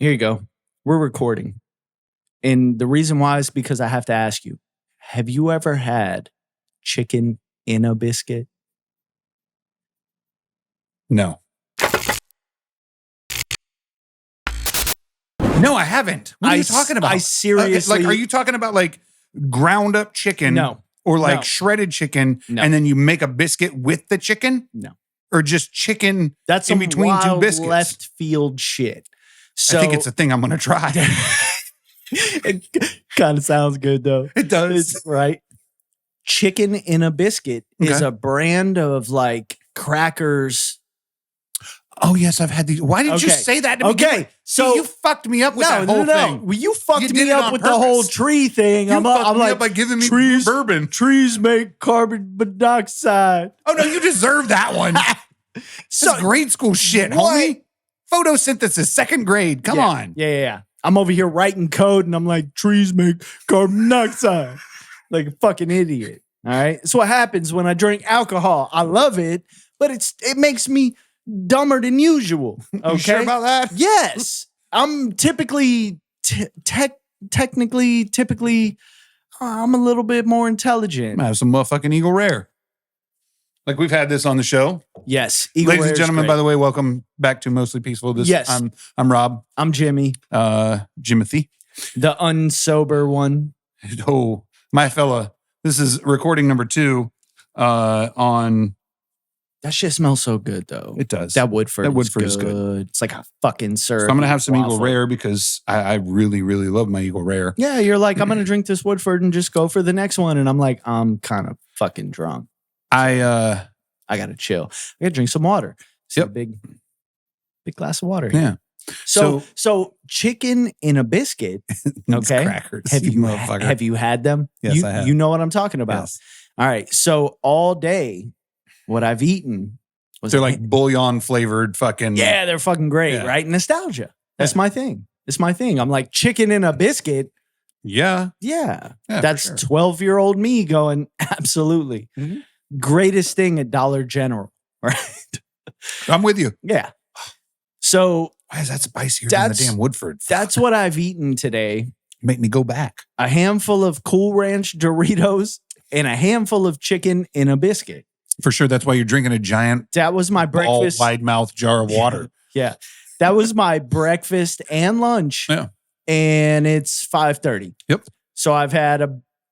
Here you go. We're recording. And the reason why is because I have to ask you, have you ever had chicken in a biscuit? No. No, I haven't. What are you talking about? I seriously... are you talking about like ground up chicken? No. Or like No. shredded chicken No. and then you make a biscuit with the chicken? No. Or just chicken That's in some between two wild biscuits? left field shit. So, I think it's a thing I'm going to try. It kind of sounds good though. It does. It's, right? Chicken in a biscuit is Okay. a brand of like crackers. Oh, yes, I've had these. Why did you Okay. say that to begin Okay, with? so- you fucked me up with that whole thing. Well, you fucked You did me it up on with the purpose. whole tree thing. You I'm fucked me like, up by giving me trees, bourbon. trees make carbon monoxide. Oh, no, you deserve that one. So That's grade school shit, What? homie. Photosynthesis, second grade. Come on. Yeah. I'm over here writing code and I'm like, trees make carbon monoxide. Like a fucking idiot. All right. It's what happens when I drink alcohol. I love it, but it makes me dumber than usual. Okay. You sure about that? Yes. I'm typically, I'm a little bit more I'm intelligent. gonna have some motherfucking Eagle Rare. Like we've had this on the show. Yes. Ladies and gentlemen, by the way, welcome back to Mostly Peaceful. Yes. I'm Rob. I'm Jimmy, Jimothy. the unsober one. Oh, my fella. This is recording number 2 on... That shit smells so good, though. It does. That Woodford. That Woodford is good. It's like a fucking syrup. So I'm going to have some waffle. Eagle Rare because I really, really love my Eagle Rare. Yeah, you're like, I'm going to drink this Woodford and just go for the next one. And I'm like, I'm kind of fucking drunk. I got to chill. I got to drink some water. So Yep. a big glass of water. Here. Yeah. So chicken in a biscuit. Okay. Crackers. Have you you motherfucker. have you had them? Yes, I have. You know what I'm talking about. Yes. All right. So all day, what I've eaten was They're like bouillon flavored fucking... yeah, they're fucking great, Yeah. right? Nostalgia. That's my thing. It's my thing. I'm like chicken in a biscuit. Yeah. Yeah. Yeah, That's for sure. 12-year-old me going, absolutely. Mhm. Greatest thing at Dollar General, right? I'm with you. Yeah. So Why is that spicier than the That's- damn Woodford? that's what I've eaten today. Make me go back. A handful of Cool Ranch Doritos and a handful of chicken in a biscuit. For sure. That's why you're drinking a giant, That was my breakfast. wide mouth jar of water. Yeah. That was my breakfast and lunch. Yeah. And it's 5:30. Yep. So I've had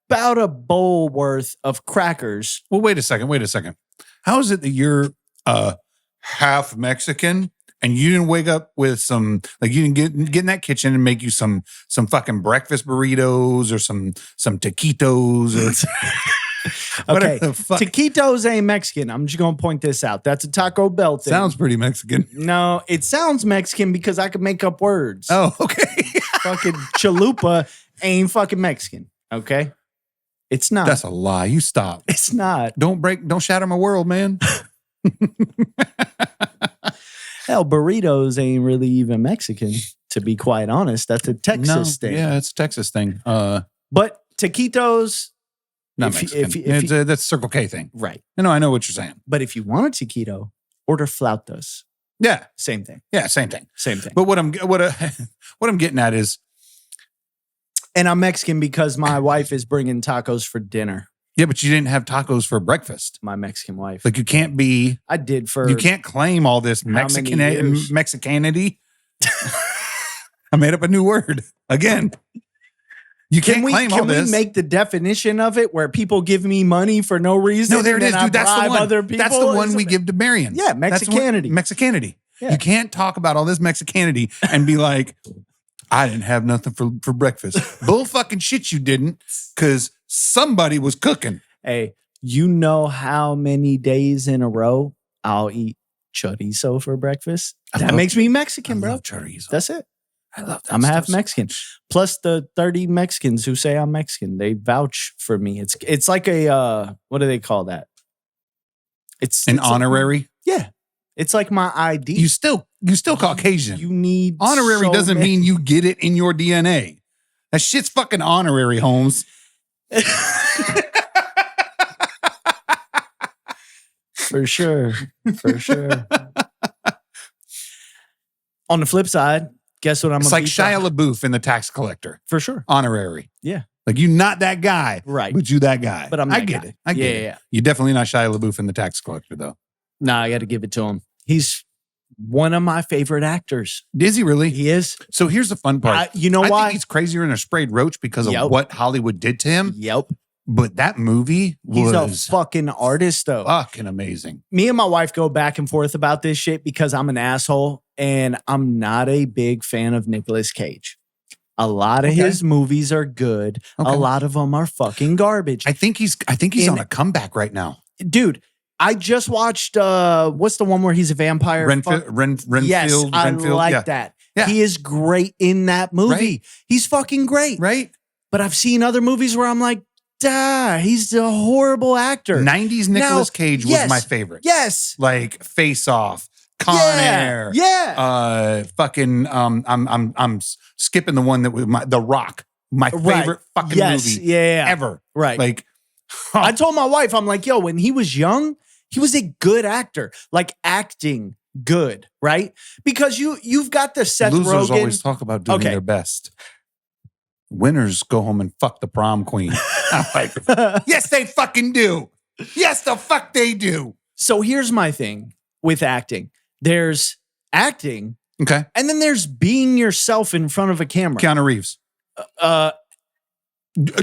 about a bowl worth of crackers. Well, wait a second. How is it that you're half Mexican and you didn't wake up with some, like you didn't get in that kitchen and make you some fucking breakfast burritos or some taquitos or whatever Okay. the fuck. Taquitos ain't Mexican. I'm just going to point this out. That's a Taco Bell thing. Sounds pretty Mexican. No, it sounds Mexican because I could make up words. Oh, okay. Fucking chalupa ain't fucking Mexican. Okay. It's not. That's a lie. You stop. It's not. Don't shatter my world, man. Hell, burritos ain't really even Mexican, to be quite honest. That's a Texas thing. Yeah, it's a Texas thing. But taquitos, Not If you- Mexican. if you- That's a Circle K thing. right. No, I know what you're saying. But if you want a taquito, order flautas. Yeah, Same thing. yeah, same thing. Same thing. But what I'm getting at is, And I'm Mexican because my wife is bringing tacos for dinner. yeah, but you didn't have tacos for breakfast. My Mexican wife. Like you can't be, I did for you can't claim all this How many years? Mexicanity. I made up a new word again. You can't claim all Can this. we make the definition of it where people give me money for no reason? No, there it and is, then I dude. That's the bribe one. Other people? That's the one we give to Marion. Yeah, That's the one- Mexicanity. Mexicanity. Yeah. You can't talk about all this Mexicanity and be like, I didn't have nothing for breakfast. Bull fucking shit you didn't, because somebody was cooking. Hey, you know how many days in a row I'll eat chorizo for breakfast? That makes me Mexican, bro. Chorizo. That's it. I love that. I'm half stuff so Mexican. much. Plus the 30 Mexicans who say I'm Mexican. They vouch for me. It's like a what do they call that? It's An it's like- honorary. yeah. It's like my ID. You still Caucasian. You need Honorary so doesn't many- mean you get it in your DNA. That shit's fucking honorary, Holmes. For sure. For sure. On the flip side, guess what I'm It's gonna like be Shia LaBeouf in The Tax Collector. for sure. Honorary. Yeah. Like, you not that guy. Right. But you that guy. But I'm I that get guy. it. I get it. Yeah. You're definitely not Shia LaBeouf in The Tax Collector, though. Nah, I got to give it to him. He's one of my favorite actors. Is he really? He is. So here's the fun part. You know I why? think he's crazier than a sprayed roach because of what Hollywood did to him. Yep. But that movie He's was a fucking artist, though. fucking amazing. Me and my wife go back and forth about this shit because I'm an asshole and I'm not a big fan of Nicolas Cage. A lot of his movies are good. Okay. A lot of them are fucking garbage. I think he's on a comeback right now. Dude, I just watched what's the one where he's a vampire? Renfield. Yes, I Renfield, like that. Yeah. He is great in that movie. Right. He's fucking great. Right? But I've seen other movies where I'm like, he's a horrible actor. 90s Nicolas Cage was my favorite. Yes. Like Face Off, Con Air. Yeah. I'm skipping the one that was The Rock. My favorite fucking movie ever. Right. Like, I told my wife, I'm like, yo, when he was young, he was a good actor. Like acting good, right? Because you've got the Seth losers Rogen. always talk about doing their best. Winners go home and fuck the prom queen. I'm like, yes, they fucking do. Yes, the fuck they do. So here's my thing with acting. There's acting. Okay. And then there's being yourself in front of a camera. Keanu Reeves.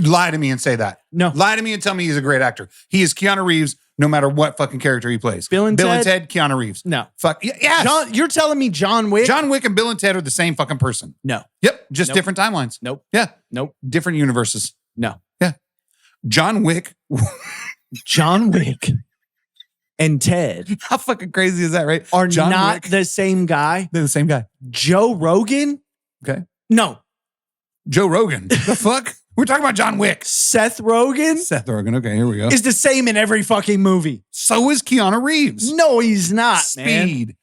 Lie to me and say that. No. Lie to me and tell me he's a great actor. He is Keanu Reeves no matter what fucking character he plays. Bill and Ted, Keanu Reeves. No. Fuck. Yes. You're telling me John Wick? John Wick and Bill and Ted are the same fucking person. No. Yep. Just Nope. different timelines. Nope. Yeah. Nope. Different universes. No. Yeah. John Wick. John Wick and Ted How fucking crazy is that, right? are John not Wick. the same guy. They're the same guy. Joe Rogan? Okay. No. Joe Rogan. The fuck? We're talking about John Wick. Seth Rogen Seth Rogen. Okay, here we go. is the same in every fucking movie. So is Keanu Reeves. No, he's not, man. Speed.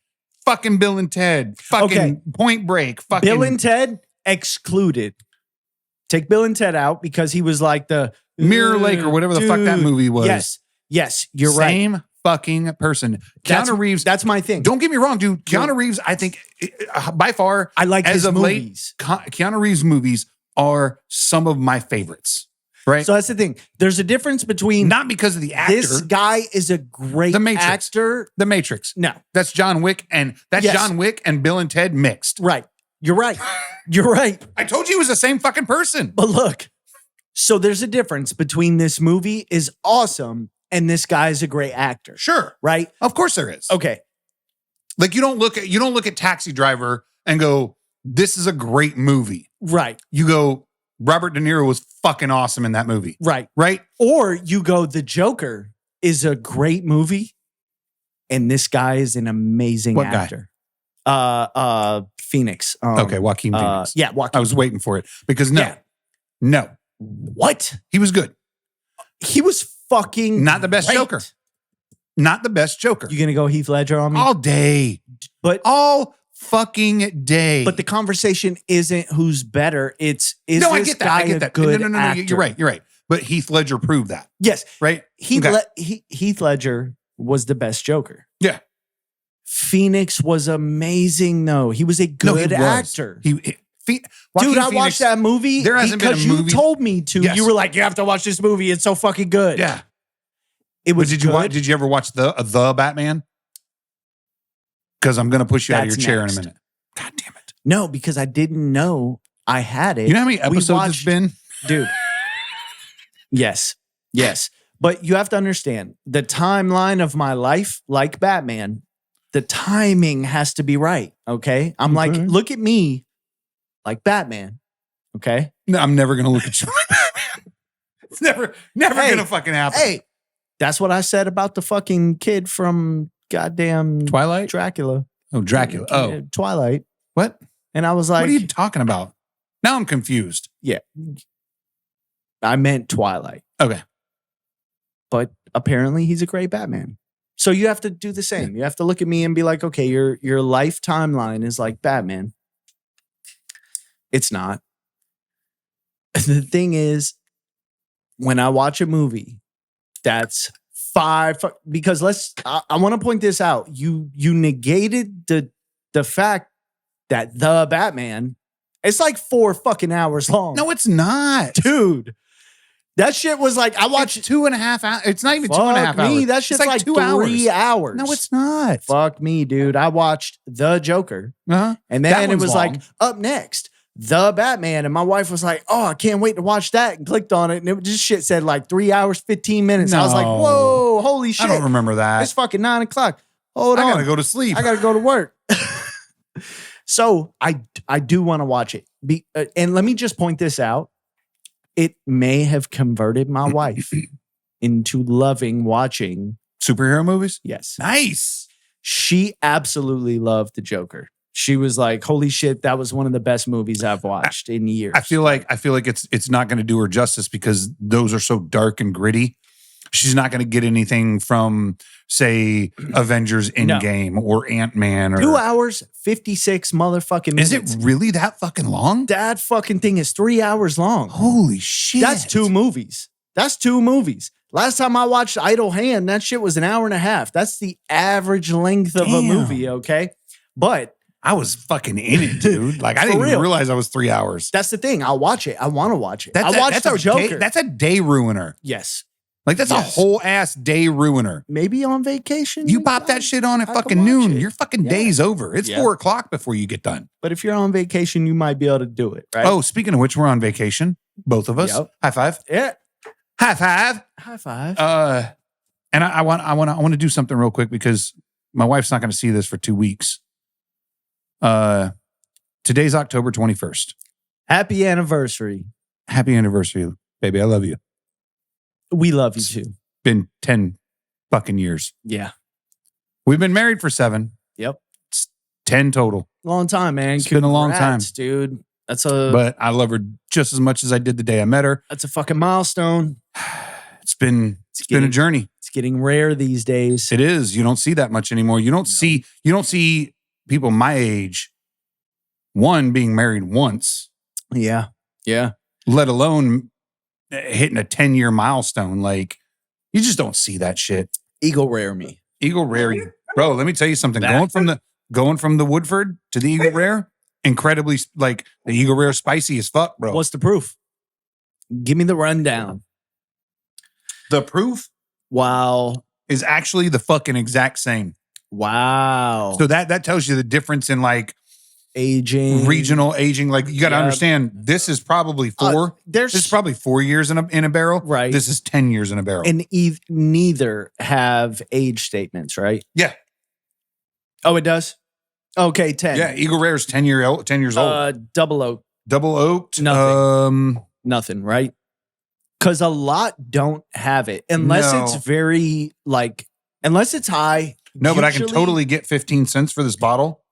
Fucking Bill and Ted. Fucking Okay. Point Break. Fucking Bill and Ted excluded. Take Bill and Ted out because he was like the Mirror Lake or whatever the fuck that dude. movie was. Yes, you're right. Same fucking person. Keanu Reeves. That's my thing. Don't get me wrong, dude. Keanu Reeves, I think, by far, I like as his of movies. late, Keanu Reeves movies are some of my favorites. Right? So that's the thing. There's a difference between Not because of the actor. this guy is a great The Matrix. actor. The Matrix. No, That's John Wick, and that's Yes. John Wick and Bill and Ted mixed. right. You're right. You're right. I told you he was the same fucking person. But look, so there's a difference between this movie is awesome and this guy is a great actor. Sure. Right? Of course there is. Okay. Like you don't look at Taxi Driver and go, this is a great movie. Right. You go, Robert De Niro was fucking awesome in that movie. Right. Right? Or you go, The Joker is a great movie and this guy is an amazing What guy? actor. Phoenix. Okay, Joaquin Phoenix. Yeah, Joaquin. I was waiting for it because no, What? he was good. He was fucking Not the best great. Joker. Not the best Joker. You gonna go Heath Ledger on me? All day. But All fucking day. the conversation isn't who's better. It's no, I this get that. guy I get a that. good No. actor? You're right. You're right. But Heath Ledger proved that. Yes, Right? Heath Okay. Ledger was the best Joker. Yeah. Phoenix was amazing, though. He was a No, he good was. actor. Joaquin Dude, I Phoenix- watched that movie There hasn't been a because movie- you told me to. Yes. You were like, you have to watch this movie. It's so fucking good. Yeah. It But was did you good. did you ever watch the Batman? Because I'm gonna push you out of your That's chair next. in a minute. God damn it. No, because I didn't know I had it. You know how many We episodes watched- it's been? Dude. Yes. But you have to understand the timeline of my life, like Batman, the timing has to be right. Okay. I'm like, Okay. look at me like Batman. Okay. No, I'm never gonna look at you like Batman. It's never Hey, gonna fucking happen. Hey, that's what I said about the fucking kid from goddamn Twilight? Dracula. Oh, Dracula. Oh, Twilight. what? And I was like, What are you talking about? Now I'm confused. yeah, I meant Twilight. Okay. But apparently he's a great Batman. So you have to do the same. You have to look at me and be like, okay, your life timeline is like Batman. It's not. The thing is, when I watch a movie, that's because I want to point this out. You negated the fact that The Batman, it's like 4 fucking hours long. No, it's not. Dude. That shit was like, I watched It's 2.5 hours. It's not even 2.5 hours. That shit's it's like 2 3 hours. No, it's not. Fuck me, dude. I watched The Joker. Uh-huh. And then it was like, up next, The Batman. And my wife was like, oh, I can't wait to watch that. And clicked on it. And it just shit said like 3 hours, 15 minutes. I was like, whoa, holy shit. I don't remember that. It's fucking 9 o'clock. Hold on. I gotta go to sleep. I gotta go to work. So I do want to watch it. And let me just point this out. It may have converted my wife into loving watching superhero movies. Yes. Nice. She absolutely loved the Joker. She was like, holy shit, that was one of the best movies I've watched in years. I feel like it's not going to do her justice because those are so dark and gritty. She's not going to get anything from, say, Avengers Endgame or Ant-Man. Or 2 hours, 56 motherfucking minutes. Is it really that fucking long? That fucking thing is 3 hours long. Holy shit. That's 2 movies. That's 2 movies. Last time I watched Idle Hand, that shit was an hour and a half. That's the average length of a movie, okay? But I was fucking in it, dude. Like, I didn't even realize I was 3 hours. That's the thing. I'll watch it. I want to watch it. I watched the Joker. That's a day ruiner. Yes. Like, that's a whole ass day ruiner. Maybe on vacation. You pop that shit on at fucking noon. Your fucking day's over. It's 4 o'clock before you get done. But if you're on vacation, you might be able to do it, right? Oh, speaking of which, we're on vacation. Both of us. Yep. High five. Yeah. High five. High five. And I want to do something real quick because my wife's not going to see this for 2 weeks. Today's October 21st. Happy anniversary. Happy anniversary, baby. I love you. We love you too. Been 10 fucking years. Yeah. We've been married for 7. Yep. It's 10 total. Long time, man. It's been a long time, dude. But I love her just as much as I did the day I met her. That's a fucking milestone. It's been a journey. It's getting rare these days. It is. You don't see that much anymore. You don't see people my age, one, being married once. Yeah. Yeah. Let alone hitting a 10-year milestone. Like, you just don't see that shit. Eagle Rare me. Eagle Rare. Bro, let me tell you something. Going from the Woodford to the Eagle Rare, incredibly, like, the Eagle Rare spicy as fuck, bro. What's the proof? Give me the rundown. The proof? Wow. Is actually the fucking exact same. Wow. So that tells you the difference in, like, regional aging. Like, you got to understand, this is probably 4. This is probably 4 years in a barrel. Right. This is 10 years in a barrel. And neither have age statements, right? Yeah. Oh, it does? Okay, 10. Yeah, Eagle Rare is 10 years old. Double oak. Double oaked. Nothing. Nothing, right? Because a lot don't have it unless it's very unless it's high. No, but I can totally get 15 cents for this bottle.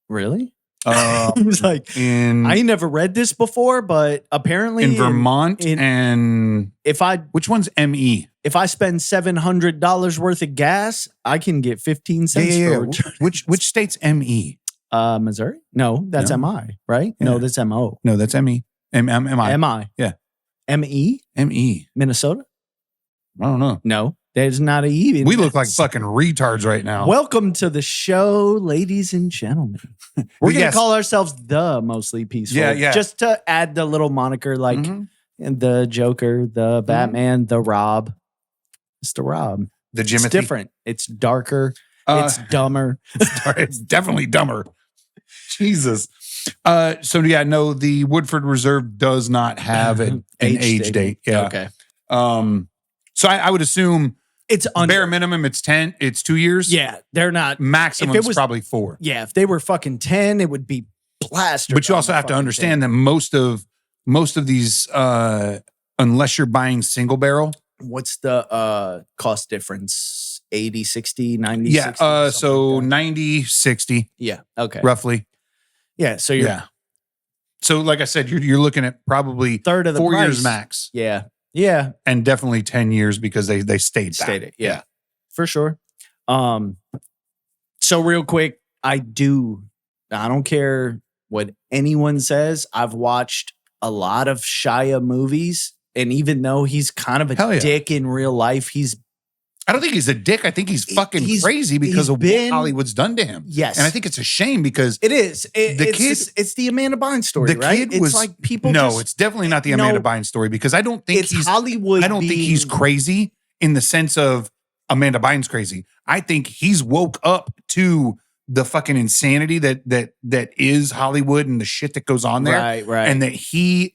Really? I was like, I never read this before, but apparently in Vermont and which one's ME? If I spend $700 worth of gas, I can get 15 cents. Yeah. Which state's ME? Missouri? No, that's MI, right? Yeah. No, that's MO. No, that's ME. MI. MI. Yeah. ME? ME. Minnesota? I don't know. No, there's not a E. We look like fucking retards right now. Welcome to the show, ladies and gentlemen. We're going to call ourselves the Mostly Peaceful. Yeah. Just to add the little moniker like the Joker, the Batman, the Rob. It's the Rob. The Jimothy. It's different. It's darker. It's dumber. It's definitely dumber. Jesus. The Woodford Reserve does not have an age date. Yeah. Okay. So I would assume it's bare minimum. It's 10. It's 2 years. Yeah, they're not. Maximum is probably 4. Yeah, if they were fucking 10, it would be plastered. But you also have to understand that most of these, unless you're buying single barrel. What's the cost difference? 80, 60, 90, yeah, 60? So 90, 60. Yeah, okay. Roughly. Yeah, so you're... Yeah. So like I said, you're looking at probably third of the 4 price. years max. Yeah. Yeah. And definitely 10 years because they stayed it. Yeah. For sure. So real quick, I don't care what anyone says. I've watched a lot of Shia movies. And even though he's kind of a dick in real life, he's I don't think he's a dick. I think he's fucking He's- crazy because he's of been- what Hollywood's done to him. Yes. And I think it's a shame because It is. kid- It's the Amanda Bynes story, the right? kid It's was like people. No, just, it's definitely not the Amanda Bynes story because I don't think it's he's Hollywood. I don't think he's crazy in the sense of Amanda Bynes crazy. I think he's woke up to the fucking insanity that is Hollywood and the shit that goes on there. Right. And that he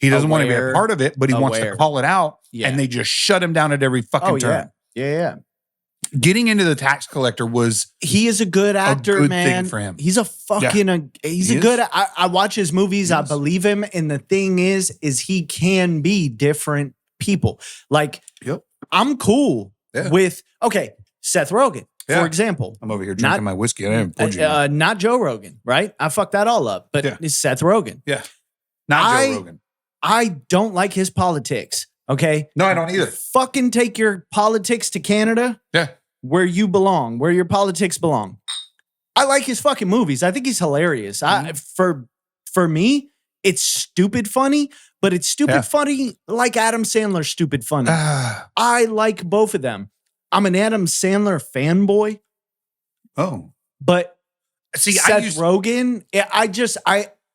doesn't want to be a Aware. part of it, but he wants to Aware. call it out. Yeah. And they just shut him down at every fucking Oh turn. yeah. Getting into The Tax Collector was He is a good actor, good man. thing for him. He's a fucking. He's He a is. good. I watch his movies. He I is. believe him. And the thing is he can be different people. Like, Yep. I'm cool Yeah. with Seth Rogen, Yeah. for example. I'm over here drinking Not- my whiskey. I haven't poured you one. Not Joe Rogan, right? I fucked that all up, but Yeah. it's Seth Rogen. Not Joe Rogan. I don't like his politics. Okay. No, I don't either. Fucking take your politics to Canada. Yeah. Where you belong, where your politics belong. I like his fucking movies. I think he's hilarious. For me, it's stupid funny, but it's stupid Yeah. funny like Adam Sandler's stupid funny. I like both of them. I'm an Adam Sandler fanboy, Oh. but See, Seth Rogen,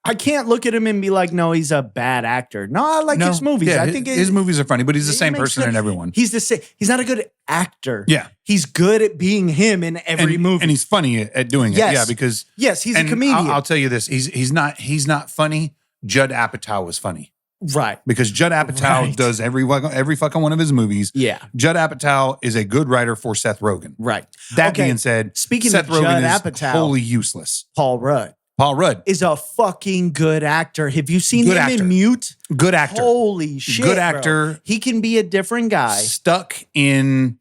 I can't look at him and be like, no, he's a bad actor. No, I like his movies. Yeah, I think his movies are funny, but he's the it same makes person sense. in everyone. He's the same. He's not a good actor. Yeah. He's good at being him in every movie. And he's funny at doing it. Yes. Yeah, because yes, he's a and comedian. I'll tell you this: he's not funny. Judd Apatow was funny right. because Judd Apatow Right. does every fucking one of his movies. Yeah. Judd Apatow is a good writer for Seth Rogen. Right. That Okay, being said, speaking Seth of Judd Rogen is Apatow- wholly useless. Paul Rudd Paul Rudd, is a fucking good actor. Have you seen Good him actor. in Mute? good actor, Holy shit. good bro. actor. He can be a different guy. stuck in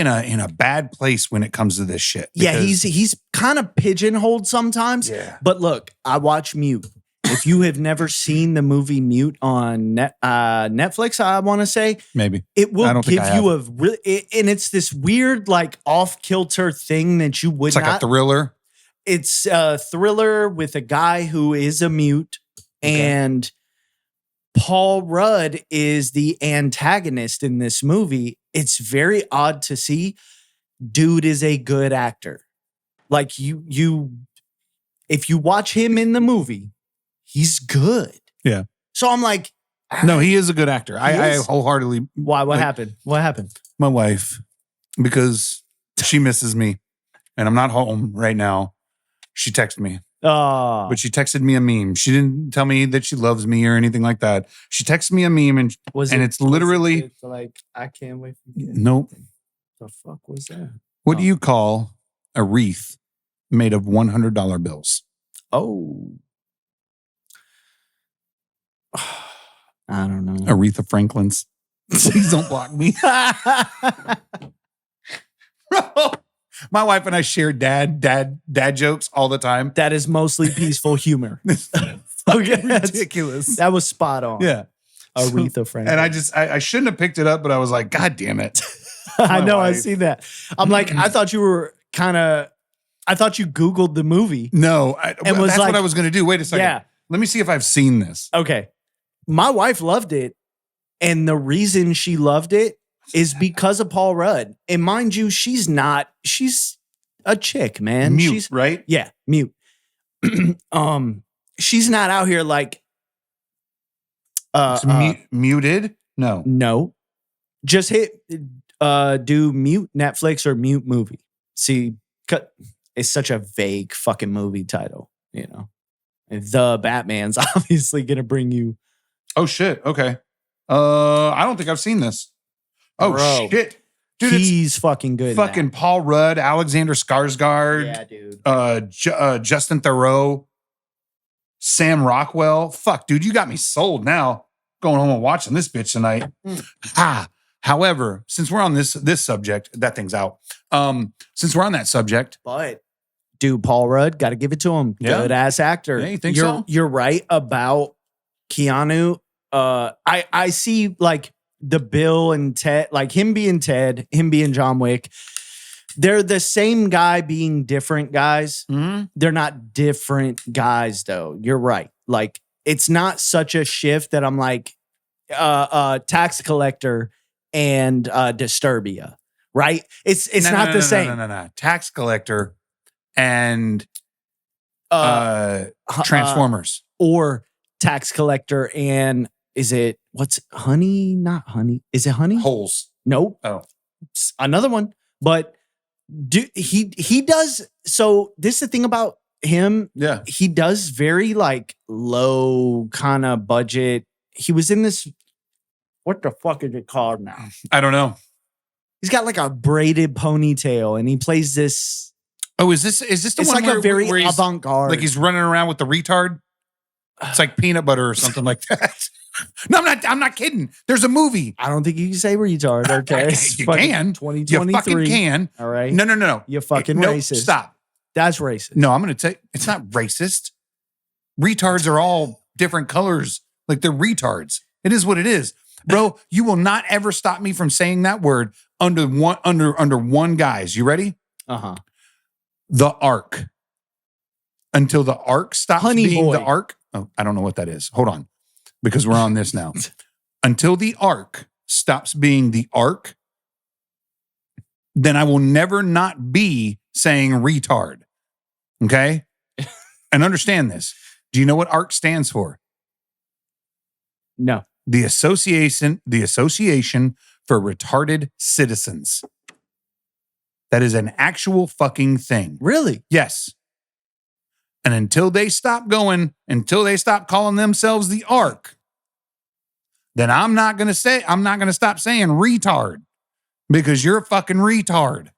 a bad place when it comes to this shit. Yeah, because- he's kind of pigeonholed sometimes. Yeah. But look, I watch Mute. If you have never seen the movie Mute on Netflix, I want to say, maybe it will I don't think give I you a really, and it's this weird, like off kilter thing that you would it's like not. a thriller. It's a thriller with a guy who is a mute, and Paul Rudd is the antagonist in this movie. It's very odd to see. Dude is a good actor. Like you, if you watch him in the movie, he's good. Yeah. So I'm like, No, he is a good actor. I is? wholeheartedly. why? What Like- happened? What happened? My wife, because she misses me, and I'm not home right now. She texted me, Oh, but she texted me a meme. She didn't tell me that she loves me or anything like that. She texted me a meme, and it's literally like I can't wait for you. nope. The fuck was that? What do you call a wreath made of $100 bills? Oh. I don't know. Aretha Franklin's. Please don't block me. Bro, my wife and I share dad jokes all the time. That is mostly peaceful humor. Okay, that's- Ridiculous. that was spot on. Yeah. Aretha Franklin. And I shouldn't have picked it up, but I was like, God damn it. I know, I wife. see that. I'm like, I thought you were I thought you Googled the movie. No, And was that's like- what I was going to do. Wait a second. Yeah. Let me see if I've seen this. Okay. My wife loved it. And the reason she loved it is because of Paul Rudd. And mind you, she's a chick, man. Mute, She's right? yeah, mute. She's not out here like It's muted? No. no. Just hit do mute Netflix or mute movie. See, it's such a vague fucking movie title, you know. The Batman's obviously gonna bring you. Oh, shit. Okay. I don't think I've seen this. Oh, Bro. shit. Dude, it's He's fucking good. in that. fucking Paul Rudd, Alexander Skarsgård, yeah, dude. Justin Theroux, Sam Rockwell. Fuck, dude, you got me sold now. Going home and watching this bitch tonight. However, since we're on this subject, that thing's out. Since we're on that subject, But dude, Paul Rudd, got to give it to him. Yeah. Good ass actor. Yeah, you think you're, so? You're right about Keanu. I see like the Bill and Ted, like him being Ted, him being John Wick. They're the same guy being different guys. They're not different guys though. You're right. Like it's not such a shift that I'm like, tax collector and Disturbia, right? It's not the same. No. Tax collector and Uh, Transformers. Or tax collector and what's honey? Not honey. Is it honey? Holes. Nope. Oh. It's another one. But he does. So this is the thing about him. Yeah. He does very like low kind of budget. He was in this. What the fuck is it called now? I don't know. He's got like a braided ponytail and he plays this. Oh, is this the It's one like a very where he's, avant-garde. like he's running around with the retard? It's like peanut butter or something like that. No, I'm not kidding. There's a movie. I don't think you can say retard. Okay, You can. 2023. You fucking can. All right. No. You fucking No, racist. stop. That's racist. No, I'm going to tell you, it's not racist. Retards are all different colors. Like they're retards. It is what it is. Bro, you will not ever stop me from saying that word under one guise. You ready? Uh-huh. The Ark. Until the Ark stops Honey being boy. the Ark. Oh, I don't know what that is. Hold on. Because we're on this now. Until the Ark stops being the Ark, then I will never not be saying retard. Okay? And understand this. Do you know what ARC stands for? No. The Association for Retarded Citizens. That is an actual fucking thing. Really? Yes. And until they stop calling themselves the ARC, then I'm not going to stop saying retard because you're a fucking retard.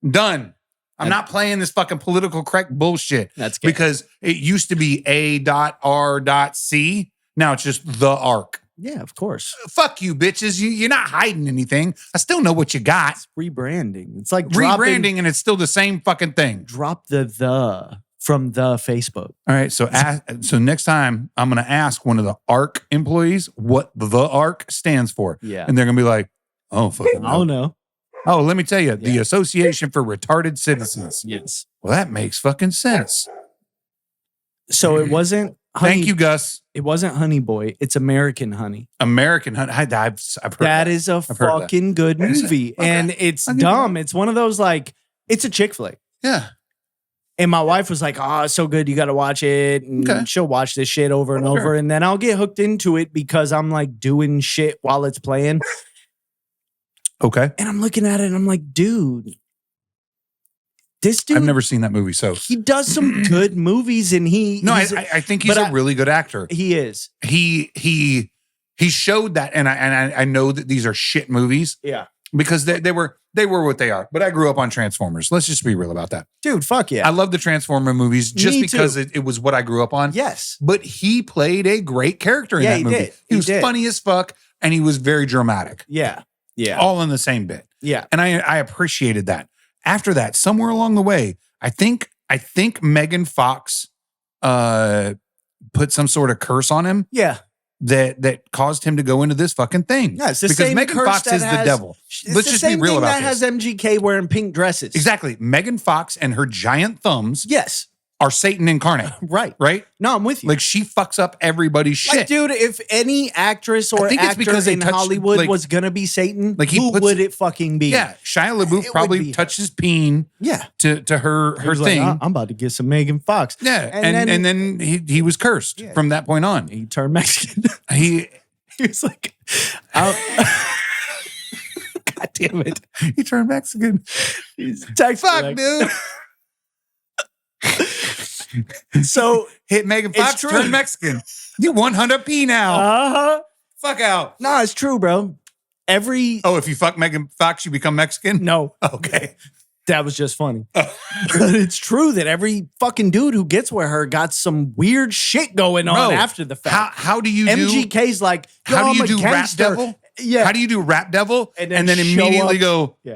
Done. I'm not playing this fucking political correct bullshit. That's good. Because it used to be A.R.C. Now it's just the ARC. Yeah, of course. Fuck you, bitches. You're not hiding anything. I still know what you got. It's rebranding. It's like Rebranding, and it's still the same fucking thing. Drop the from the Facebook. All right. So next time I'm going to ask one of the ARC employees what the ARC stands for. Yeah. And they're going to be like, oh, fuck. I don't know. Oh, let me tell you, the Association for Retarded Citizens. Yes. Well, that makes fucking sense. So it wasn't honey. Thank you, Gus. It wasn't Honey Boy. It's American Honey. American Honey. I've heard That is a fucking good movie. Okay. And it's I'll give dumb. you It's one of those like, it's a chick flick. Yeah. And my wife was like, oh, it's so good. You got to watch it. And Okay. she'll watch this shit over and over. And then I'll get hooked into it because I'm like doing shit while it's playing. Okay. And I'm looking at it and I'm like, dude, this dude. I've never seen that movie, so. He does some good movies and I think he's a really good actor. He is. He showed that, and I know that these are shit movies. Yeah. Because they were what they are. But I grew up on Transformers. Let's just be real about that. Dude, fuck yeah. I love the Transformer movies just Me because too. it was what I grew up on. Yes. But he played a great character in that he movie. did. He was funny as fuck, and he was very dramatic. Yeah. Yeah. All in the same bit. Yeah. And I appreciated that. After that, somewhere along the way, I think Megan Fox put some sort of curse on him. Yeah. That caused him to go into this fucking thing. Yeah, it's the because same Megan curse Fox that is the has- devil. It's Let's the just same be real thing about that this. has MGK wearing pink dresses. Exactly. Megan Fox and her giant thumbs Yes. are Satan incarnate. Right. Right? No, I'm with you. Like she fucks up everybody's shit. Like, dude, if any actress or think it's actor because they in touched, Hollywood like- was gonna be Satan, Like, he who puts- would it fucking be? Yeah. Shia LaBeouf It probably would be touched his peen Yeah. to her He was thing. like, I'm about to get some Megan Fox. Yeah. And And then he was cursed Yeah. from that point on. He turned Mexican. He He was like, God damn it. he turned Mexican. He's text Fuck, dude. So, Hit Megan It's Fox, true. turned Mexican. You 100p now. uh-huh. Fuck out. No, it's true, bro. Oh, if you fuck Megan Fox, you become Mexican? No, Okay. that was just funny. But it's true that every fucking dude who gets with her got some weird shit going on Bro, after the fact. How do you do? MGK's like, yo, How do you I'm a do Rap gangster. Devil? Yeah. How do you do Rap Devil? And And then then, show immediately up- go, Yeah.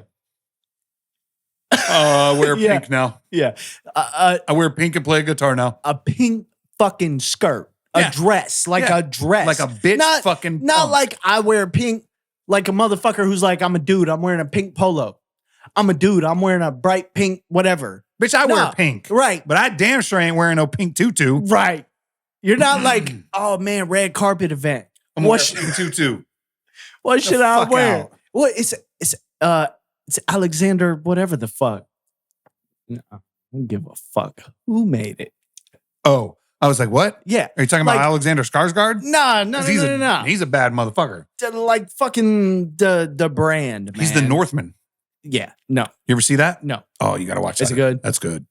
wear Yeah. pink now. Yeah. I wear pink and play guitar now. A pink fucking skirt. A Yeah. dress. Like Yeah. a dress. Like a bitch Not, fucking not punk. like I wear pink, like a motherfucker who's like, I'm a dude, I'm wearing a pink polo. I'm a dude, I'm wearing a bright pink whatever. Bitch, I No. wear pink. Right. But I damn sure ain't wearing no pink tutu. Right. You're not like, oh man, red carpet event. I'm What's wearing pink tutu. What should I fuck wear? out. What it's Alexander, whatever the fuck. No, I don't give a fuck who made it. Oh, I was like, what? Yeah. Are you talking about Alexander Skarsgård? No. 'Cause he's a bad motherfucker. Like fucking the brand, man. He's the Northman. Yeah. No. You ever see that? No. Oh, you got to watch that. Is it good? That's good.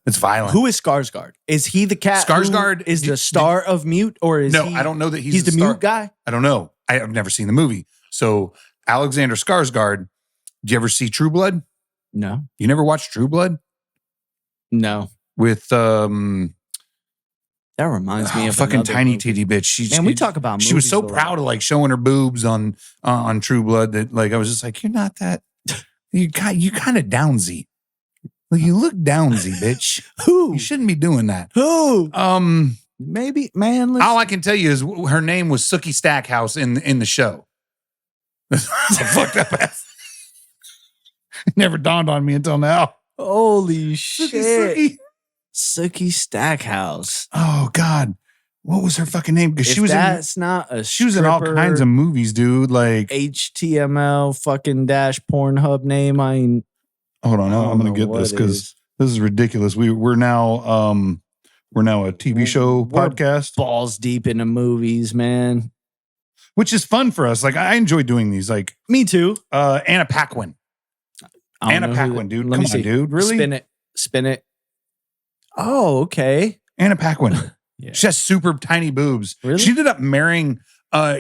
It's violent. Who is Skarsgård? Is he the cat? Skarsgård is the star of Mute, or is no? he, I don't know that he's the star. Mute guy. I don't know. I have never seen the movie. So Alexander Skarsgård. Did you ever see True Blood? No. You never watched True Blood? No. With That reminds me of fucking another tiny movie. titty bitch. Man, we talk about. She was movies so a lot. proud of like showing her boobs on True Blood that like I was just like, you're not that. You kind of downsy. Like, you look downsy, bitch. Who? You shouldn't be doing that. Who? Maybe, man. All I can tell you is her name was Sookie Stackhouse in the show. That's a fucked up ass. It never dawned on me until now. Holy shit. Sookie. Sookie Stackhouse. Oh God. What was her fucking name? Because she was in all kinds of movies, dude. Like HTML fucking dash Pornhub name. I ain't. Hold on, I'm gonna get this because this is ridiculous. We're now a TV show podcast, balls deep into movies, man. which is fun for us. Like I enjoy doing these. Like me too. Anna Paquin. Anna Paquin, dude. Come on, dude. Really? Spin it. Oh, okay. Anna Paquin. Yeah. She has super tiny boobs. Really? She ended up marrying.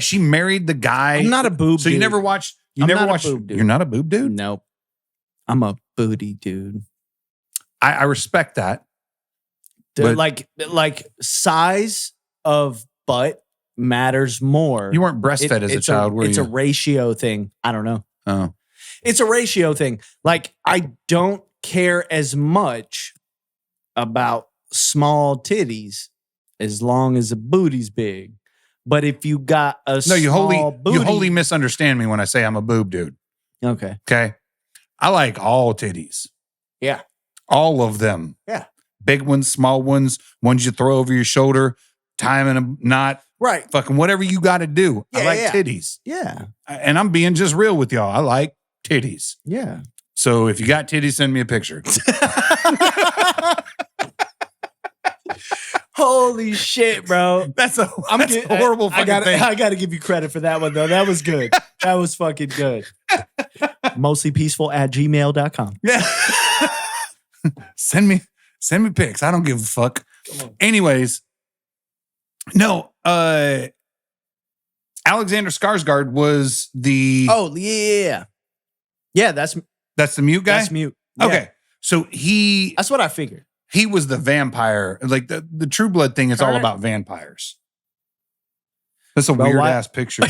She married the guy. I'm not a boob. So dude. you never watched. You I'm never not a watched. boob dude. You're not a boob dude. Nope. I'm a booty dude. I respect that. Dude, like size of butt matters more. You weren't breastfed as a child, were you? It's a ratio thing. I don't know. Oh. It's a ratio thing. Like, I don't care as much about small titties as long as the booty's big. But if you got a you booty, wholly misunderstand me when I say I'm a boob dude. Okay. Okay. I like all titties. Yeah. All of them. Yeah. Big ones, small ones you throw over your shoulder, tie them in a knot. Right. Fucking whatever you got to do. Yeah, I like yeah. titties. Yeah. And I'm being just real with y'all. I like titties. Yeah. So if you got titties, send me a picture. Holy shit, bro. That's a horrible fucking thing. I got to give you credit for that one, though. That was good. That was fucking good. Mostlypeaceful@gmail.com. Yeah. Send me pics. I don't give a fuck. Anyways, no, Alexander Skarsgård was the Yeah, that's the mute guy? That's Mute. Yeah. Okay. So That's what I figured. he was the vampire. Like the True Blood thing is all about vampires. That's a weird ass picture.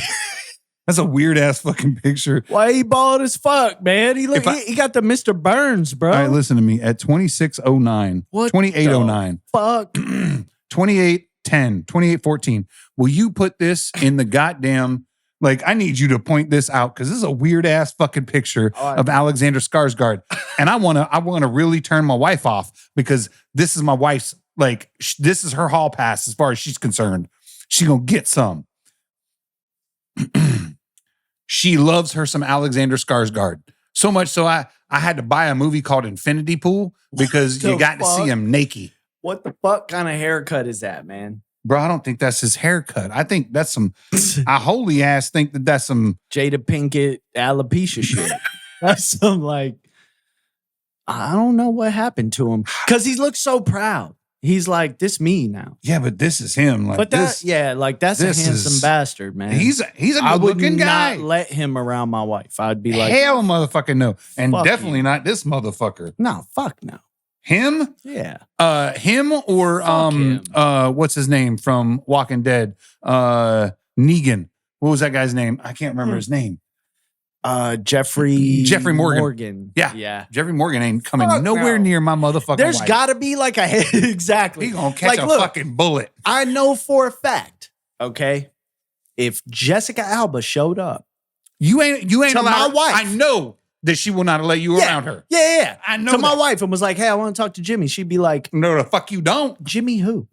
That's a weird ass fucking picture. Why he bald as fuck, man? He got the Mr. Burns, bro. All right, listen to me. At 2609, What 2809, fuck. 2810, 2814. Will you put this in the goddamn, like, I need you to point this out because this is a weird ass fucking picture of Alexander Skarsgård. And I want to really turn my wife off because this is my wife's, like, this is her hall pass as far as she's concerned. She gonna get some. She loves her some Alexander Skarsgård. So much so I had to buy a movie called Infinity Pool because you got to see him naked. What the fuck kind of haircut is that, man? Bro, I don't think that's his haircut. I think that's some, I wholly ass think that's some Jada Pinkett alopecia shit. That's some like, I don't know what happened to him. Because he looks so proud. He's like, this me now. Yeah, but this is him. Like, but that's a handsome bastard, man. He's a good looking guy. I would not let him around my wife. I'd be like, hell motherfucking no. And fuck definitely you. Not this motherfucker. No, fuck no. Him? Yeah. Him or Fuck him. What's his name from Walking Dead? Negan. What was that guy's name? I can't remember his name. Jeffrey Morgan. Yeah. Jeffrey Morgan ain't coming nowhere near my motherfucking There's wife. gotta be like a exactly. He gonna catch a fucking bullet. I know for a fact, okay, if Jessica Alba showed up, you ain't to allowed. my wife. I know that she will not let you around her. Yeah. I know to my that. wife and was like, hey, I want to talk to Jimmy. She'd be like, No, the fuck you don't. Jimmy who?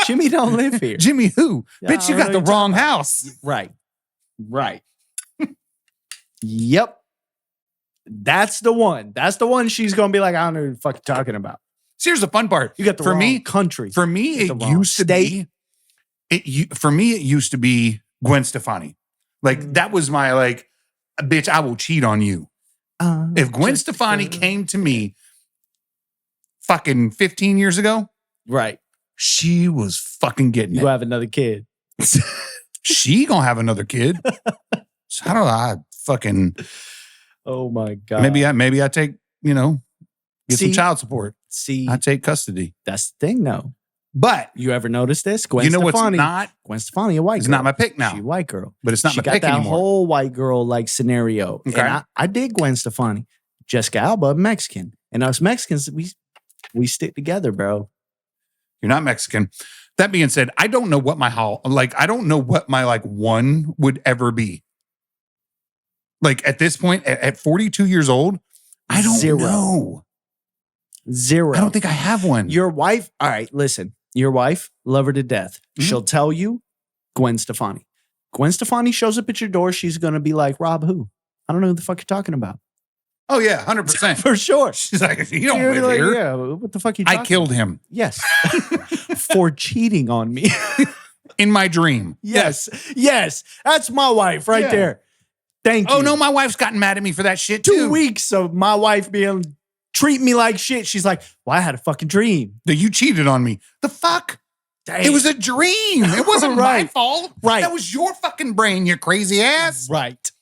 Jimmy don't live here. Jimmy who? Yeah, Bitch, you got the wrong house. Right. Right. Yep. That's the one. That's the one she's going to be like, I don't know what you're fucking talking about. See, here's the fun part. You got the wrong country. For me, it used to be, for me, it used to be Gwen Stefani. Like, that was my, like, bitch, I will cheat on you. If Gwen Stefani came to me fucking 15 years ago, right, she was fucking getting you have another kid. She gonna have another kid. So how do I fucking? Oh my god. Maybe I take, get some child support. See, I take custody. That's the thing, though. But you ever notice this? Gwen Stefani, Gwen Stefani, a white girl. It's not my pick now. She's a white girl, but it's not my pick anymore. She got that anymore. whole white girl like scenario. Okay. And I dig Gwen Stefani. Jessica Alba, Mexican, and us Mexicans, we stick together, bro. You're not Mexican. That being said, I don't know what my one would ever be. Like at this point, at 42 years old, I don't know. Zero. I don't think I have one. Your wife, all right, listen. Your wife, love her to death. Mm-hmm. She'll tell you Gwen Stefani. Gwen Stefani shows up at your door. She's going to be like, Rob, who? I don't know who the fuck you're talking about. Oh, yeah, 100%. For sure. She's like, you don't live like, here. Yeah, what the fuck are you talking I killed about? him. Yes. For cheating on me. In my dream. Yes. Yes. That's my wife right there. Thank you. Oh, no, my wife's gotten mad at me for that shit, 2 weeks of my wife treating me like shit. She's like, well, I had a fucking dream. That you cheated on me. The fuck? Dang. It was a dream. It wasn't my fault. Right. That was your fucking brain, you crazy ass. Right.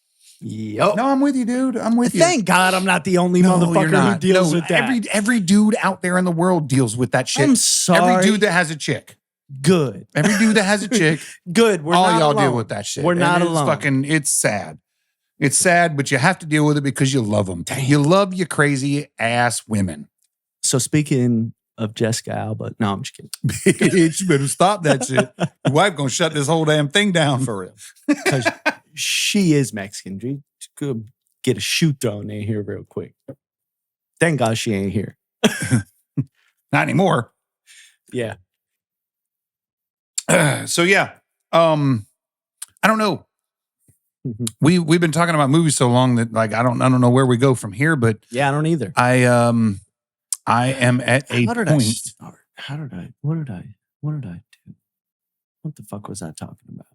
Yep. No, I'm with you, dude. I'm with you. Thank God I'm not the only motherfucker who deals with that. Every dude out there in the world deals with that shit. I'm sorry. Every dude that has a chick. Good. Every dude that has a chick. Good. We're all not y'all alone. deal with that shit. We're not alone. It's sad. It's sad, but you have to deal with it because you love them. Damn. You love your crazy ass women. So speaking of Jessica Alba, no, I'm just kidding. Bitch, you better stop that shit. Your wife gonna shut this whole damn thing down. For real. Because she is Mexican. Dude. Could get a shoot thrown in here real quick. Thank God she ain't here. Not anymore. Yeah. So yeah. I don't know. We've been talking about movies so long that like I don't know where we go from here, but yeah, I don't either. I am at a point. What did I do? What the fuck was I talking about?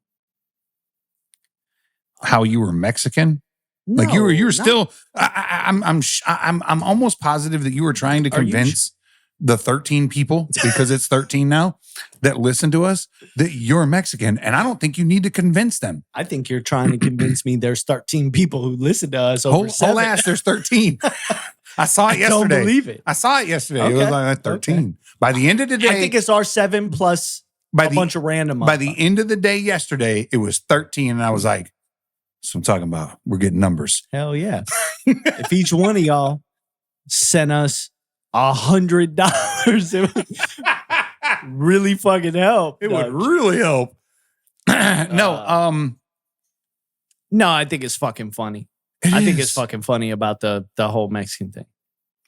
How you were Mexican? No, like you were still. I'm almost positive that you were trying to convince the 13 people, because it's 13 now, that listen to us, that you're Mexican. And I don't think you need to convince them. I think you're trying to convince me there's 13 people who listen to us over whole ass, there's 13. I saw it yesterday. Don't believe it. I saw it yesterday. Okay. It was like 13. Okay. By the end of the day. I think it's our 7 plus a bunch of random. By the end of the day yesterday, it was 13. And I was like, that's what I'm talking about. We're getting numbers. Hell yeah. If each one of y'all sent us $100, it would really fucking help. It would really help. No, I think it's fucking funny. I think it's fucking funny about the whole Mexican thing.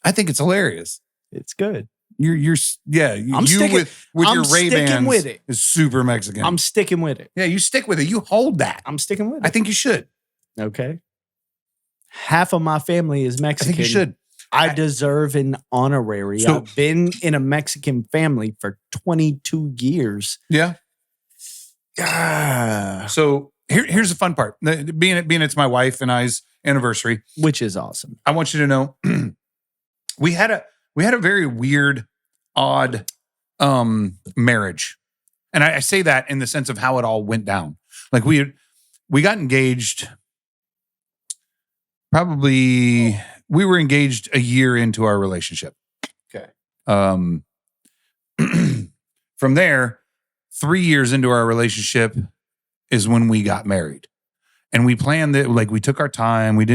I think it's hilarious. It's good. I'm sticking with your Ray-Bans with it. Is super Mexican. I'm sticking with it. Yeah, you stick with it. You hold that. I'm sticking with it. I think you should. Okay. Half of my family is Mexican. I think you should. I deserve an honorary. So, I've been in a Mexican family for 22 years. Yeah. So here's the fun part. Being it's my wife and I's anniversary, which is awesome. I want you to know we had a very weird, odd marriage. And I say that in the sense of how it all went down. Like we got engaged probably we were engaged a year into our relationship. Okay. From there, 3 years into our relationship is when we got married. And we planned that, like, we took our time. We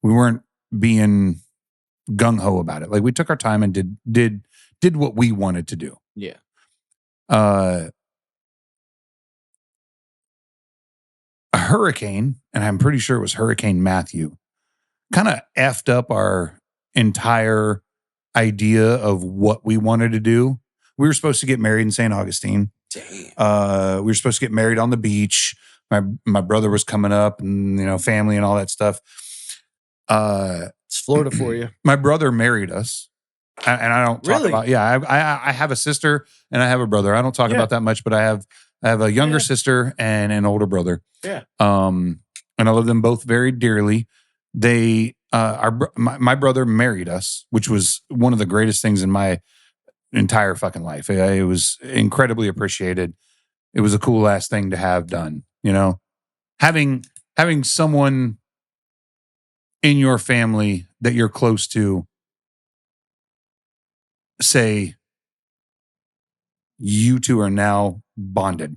weren't being gung-ho about it. Like, we took our time and did what we wanted to do. Yeah. A hurricane, and I'm pretty sure it was Hurricane Matthew, kind of effed up our entire idea of what we wanted to do. We were supposed to get married in St. Augustine. Damn. We were supposed to get married on the beach. my brother was coming up, and family and all that stuff. It's Florida for you. My brother married us, and I don't talk Really? about. Yeah, I have a sister and I have a brother. I don't talk about that much, but I have a younger sister and an older brother. Yeah. And I love them both very dearly. They my brother married us, which was one of the greatest things in my entire fucking life. It was incredibly appreciated. It was a cool ass thing to have done. Having someone in your family that you're close to say, you two are now bonded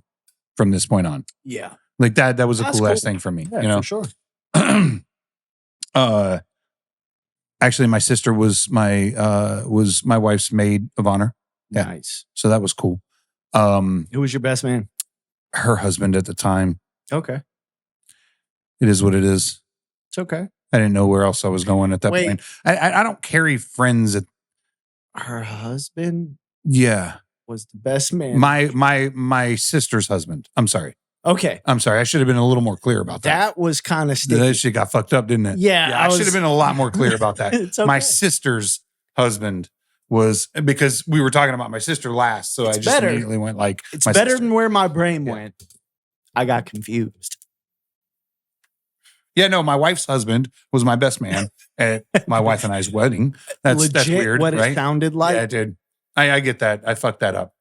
from this point on. Yeah. Like that was a That's cool ass cool. thing for me. Yeah, for sure. Actually, my sister was my wife's maid of honor. Yeah. Nice. So that was cool. Who was your best man? Her husband at the time. Okay. It is what it is. It's okay. I didn't know where else I was going at that point. I don't carry friends at her husband. Yeah. Was the best man. My sister's husband. I'm sorry. Okay. I'm sorry. I should have been a little more clear about that. That was kind of sticky. That shit got fucked up, didn't it? Yeah. I should have been a lot more clear about that. It's okay. My sister's husband was, because we were talking about my sister last, so I just immediately went like, it's better than where my brain went. I got confused. Yeah, no, my wife's husband was my best man at my wife and I's wedding. That's weird, what right? It sounded like. Yeah, I did. I get that. I fucked that up.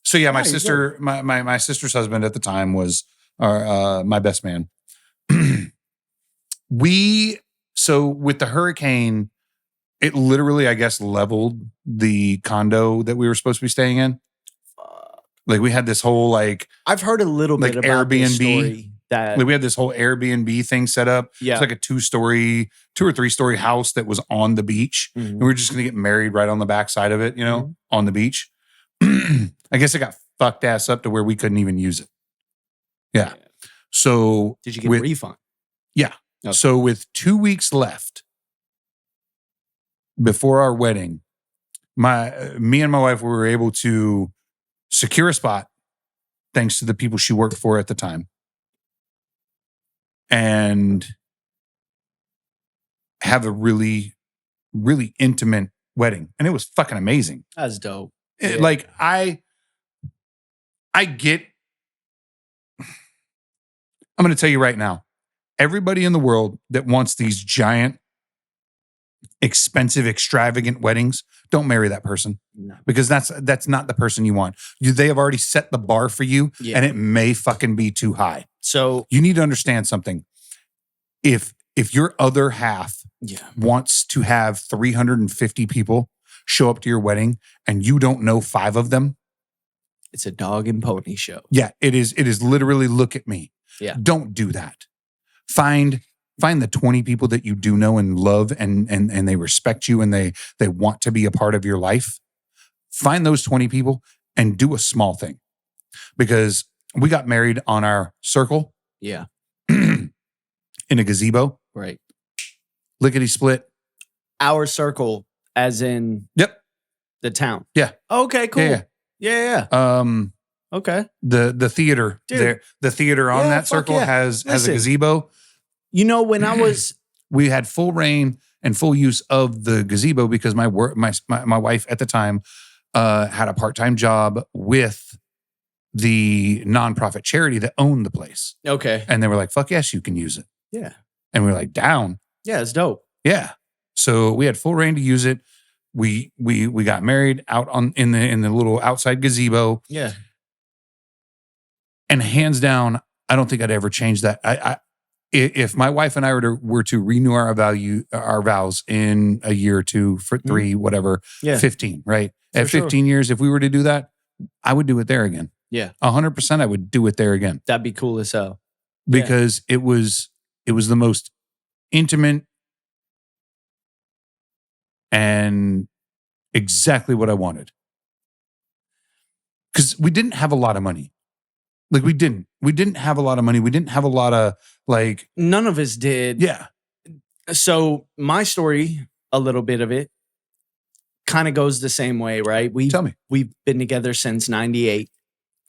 So yeah, my sister, my sister's husband at the time was my best man. So with the hurricane, it literally, I guess, leveled the condo that we were supposed to be staying in. Like we had this whole I've heard a little bit about Airbnb this story. We had this whole Airbnb thing set up. Yeah. It's like a 2 or 3 story house that was on the beach. Mm-hmm. And we were just going to get married right on the backside of it, on the beach. I guess it got fucked ass up to where we couldn't even use it. Yeah. So did you get a refund? Yeah. Okay. So with 2 weeks left before our wedding, me and my wife were able to secure a spot thanks to the people she worked for at the time, and have a really, really intimate wedding. And it was fucking amazing. That's dope. Like I'm going to tell you right now, everybody in the world that wants these giant, expensive, extravagant weddings, don't marry that person. No. Because that's not the person you want. They have already set the bar for you, and it may fucking be too high. So you need to understand something. If your other half wants to have 350 people show up to your wedding and you don't know 5 of them, it's a dog and pony show. Yeah, it is. It is literally, look at me. Yeah. Don't do that. Find the 20 people that you do know and love, and they respect you, and they want to be a part of your life. Find those 20 people and do a small thing. Because we got married on our circle. Yeah. In a gazebo. Right. Lickety split. Our circle, as in the town. Yeah. Okay, cool. Yeah. Okay. The theater there, the theater on that circle has a gazebo. When I was we had full reign and full use of the gazebo because my wife at the time had a part-time job with the nonprofit charity that owned the place. Okay. And they were like, fuck yes, you can use it. Yeah. And we were like, down. Yeah, it's dope. Yeah. So we had full reign to use it. We got married out in the little outside gazebo. Yeah. And hands down, I don't think I'd ever change that. If my wife and I were to renew our vows in a year or 2 for 3, whatever, 15, right? For At 15 years, if we were to do that, I would do it there again. Yeah. 100% I would do it there again. That'd be cool as hell. Because it was the most intimate and exactly what I wanted. Because we didn't have a lot of money. Like we didn't have a lot of money. We didn't have a lot of none of us did. Yeah. So my story, a little bit of it, kind of goes the same way, right? Tell me. We've been together since 98.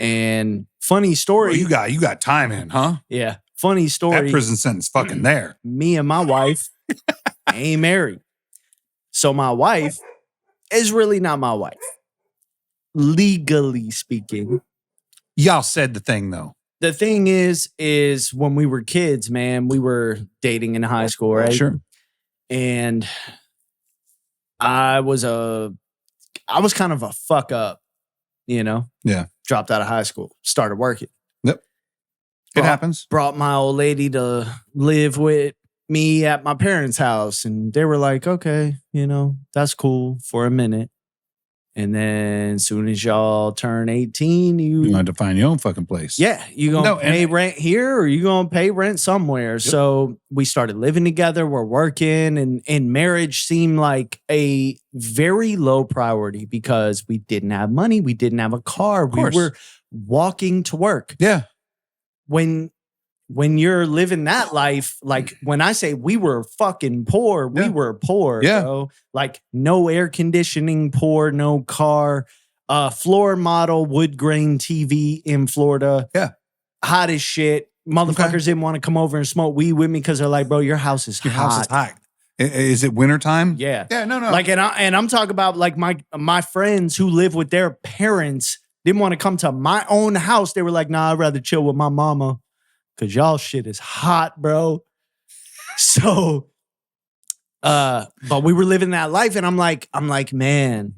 And funny story. Well, you got time in, huh? Yeah. Funny story. That prison sentence fucking there. Me and my wife ain't married. So my wife is really not my wife. Legally speaking. Y'all said the thing though. The thing is when we were kids, man, we were dating in high school, right? Sure. And I was kind of a fuck up, you know? Yeah. Dropped out of high school, started working. Yep. It happens. Brought my old lady to live with me at my parents' house. And they were like, okay, you know, that's cool for a minute. And then as soon as y'all turn 18, you have to find your own fucking place. Yeah. You going to pay rent here or you going to pay rent somewhere. Yep. So we started living together. We're working and marriage seemed like a very low priority because we didn't have money. We didn't have a car. We were walking to work. Yeah. When you're living that life, like when I say we were fucking poor, we were poor, bro. Like no air conditioning, poor, no car, floor model wood grain TV in Florida. Yeah. Hot as shit. Motherfuckers didn't want to come over and smoke weed with me because they're like, bro, your house is hot. House is hot. Is it wintertime? Yeah. Yeah, no. Like, and I'm talking about like my friends who live with their parents didn't want to come to my own house. They were like, nah, I'd rather chill with my mama. Cause y'all shit is hot, bro. So, but we were living that life, and I'm like, man,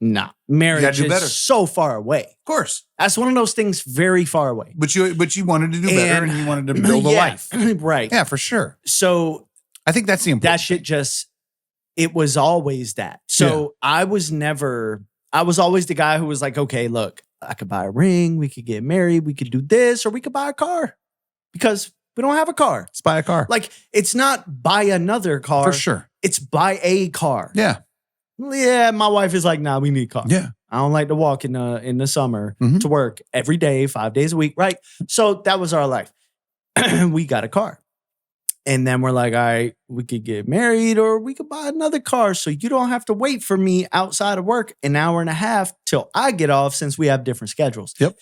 nah, marriage is so far away. Of course, that's one of those things very far away. But you wanted to do better, and you wanted to build a life, right? Yeah, for sure. So I think that's the important. That shit it was always that. So I was always the guy who was like, okay, look, I could buy a ring, we could get married, we could do this, or we could buy a car. Because we don't have a car. Let's buy a car. Like, it's not buy another car. For sure. It's buy a car. Yeah. Yeah, my wife is like, nah, we need a car. Yeah. I don't like to walk in the summer to work every day, 5 days a week, right? So that was our life. We got a car. And then we're like, all right, we could get married or we could buy another car so you don't have to wait for me outside of work an hour and a half till I get off since we have different schedules. Yep.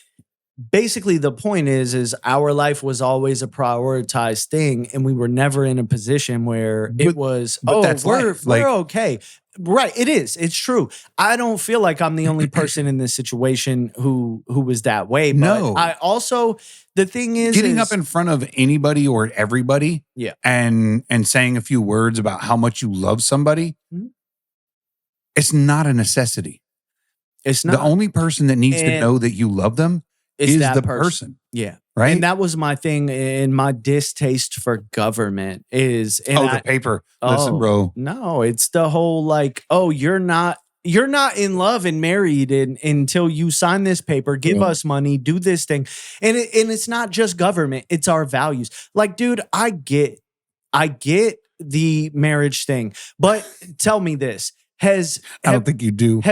Basically, the point is our life was always a prioritized thing, and we were never in a position where it was, we're okay. Right, it is. It's true. I don't feel like I'm the only person in this situation who was that way. But no. I also, the thing is, getting up in front of anybody or everybody, and saying a few words about how much you love somebody, it's not a necessity. It's not. The only person that needs to know that you love them is the person. Yeah. Right. And that was my thing in my distaste for government is the paper. Listen, bro. No, it's the whole like, you're not in love and married until you sign this paper, give us money, do this thing. And it's not just government, it's our values. Like, dude, I get the marriage thing. But tell me this. I don't think you do.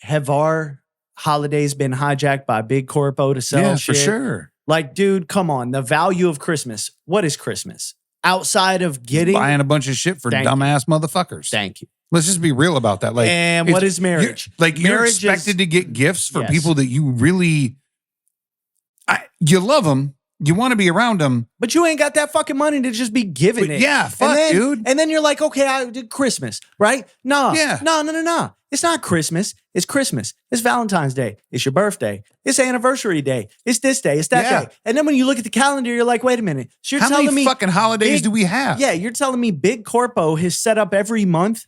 Have our holidays been hijacked by big corpo to sell shit? For sure. Like, dude, come on. The value of Christmas. What is Christmas? Outside of buying a bunch of shit for dumbass motherfuckers. Thank you. Let's just be real about that. Like, and what is marriage? You're expected to get gifts for people that you really, you love them. You want to be around them. But you ain't got that fucking money to just be giving it. Yeah, fuck, dude. And then you're like, okay, I did Christmas, right? No. It's not Christmas. It's Christmas. It's Valentine's Day. It's your birthday. It's anniversary day. It's this day. It's that day. And then when you look at the calendar, you're like, wait a minute. So you're telling me fucking holidays do we have? Yeah, you're telling me Big Corpo has set up every month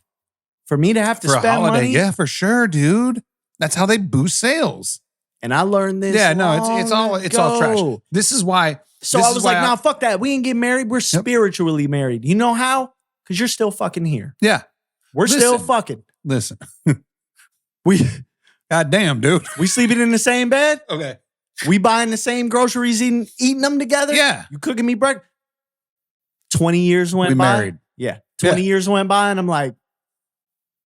for me to have to spend money? Yeah, for sure, dude. That's how they boost sales. And I learned this. Yeah, no, it's all trash. This is why. So I was like, nah, fuck that. We ain't getting married. We're spiritually married. You know how? Because you're still fucking here. Yeah. We're still fucking. Listen. God damn, dude. We sleeping in the same bed? Okay. We buying the same groceries, eating them together? Yeah. You cooking me breakfast? 20 years went by. Married. Yeah. 20 years went by and I'm like,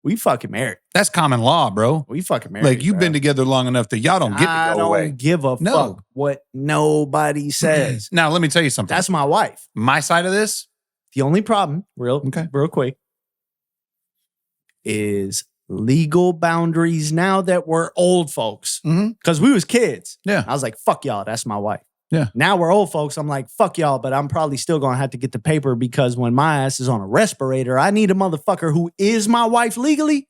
we fucking married. That's common law, bro. We fucking married. Like, you've been together long enough that y'all don't get to go away. I don't give a fuck what nobody says. Now, let me tell you something. That's my wife. My side of this. The only problem, real quick, is legal boundaries now that we're old folks. Mm-hmm. Because we was kids. Yeah. I was like, fuck y'all, that's my wife. Yeah. Now we're old folks. I'm like, fuck y'all, but I'm probably still going to have to get the paper because when my ass is on a respirator, I need a motherfucker who is my wife legally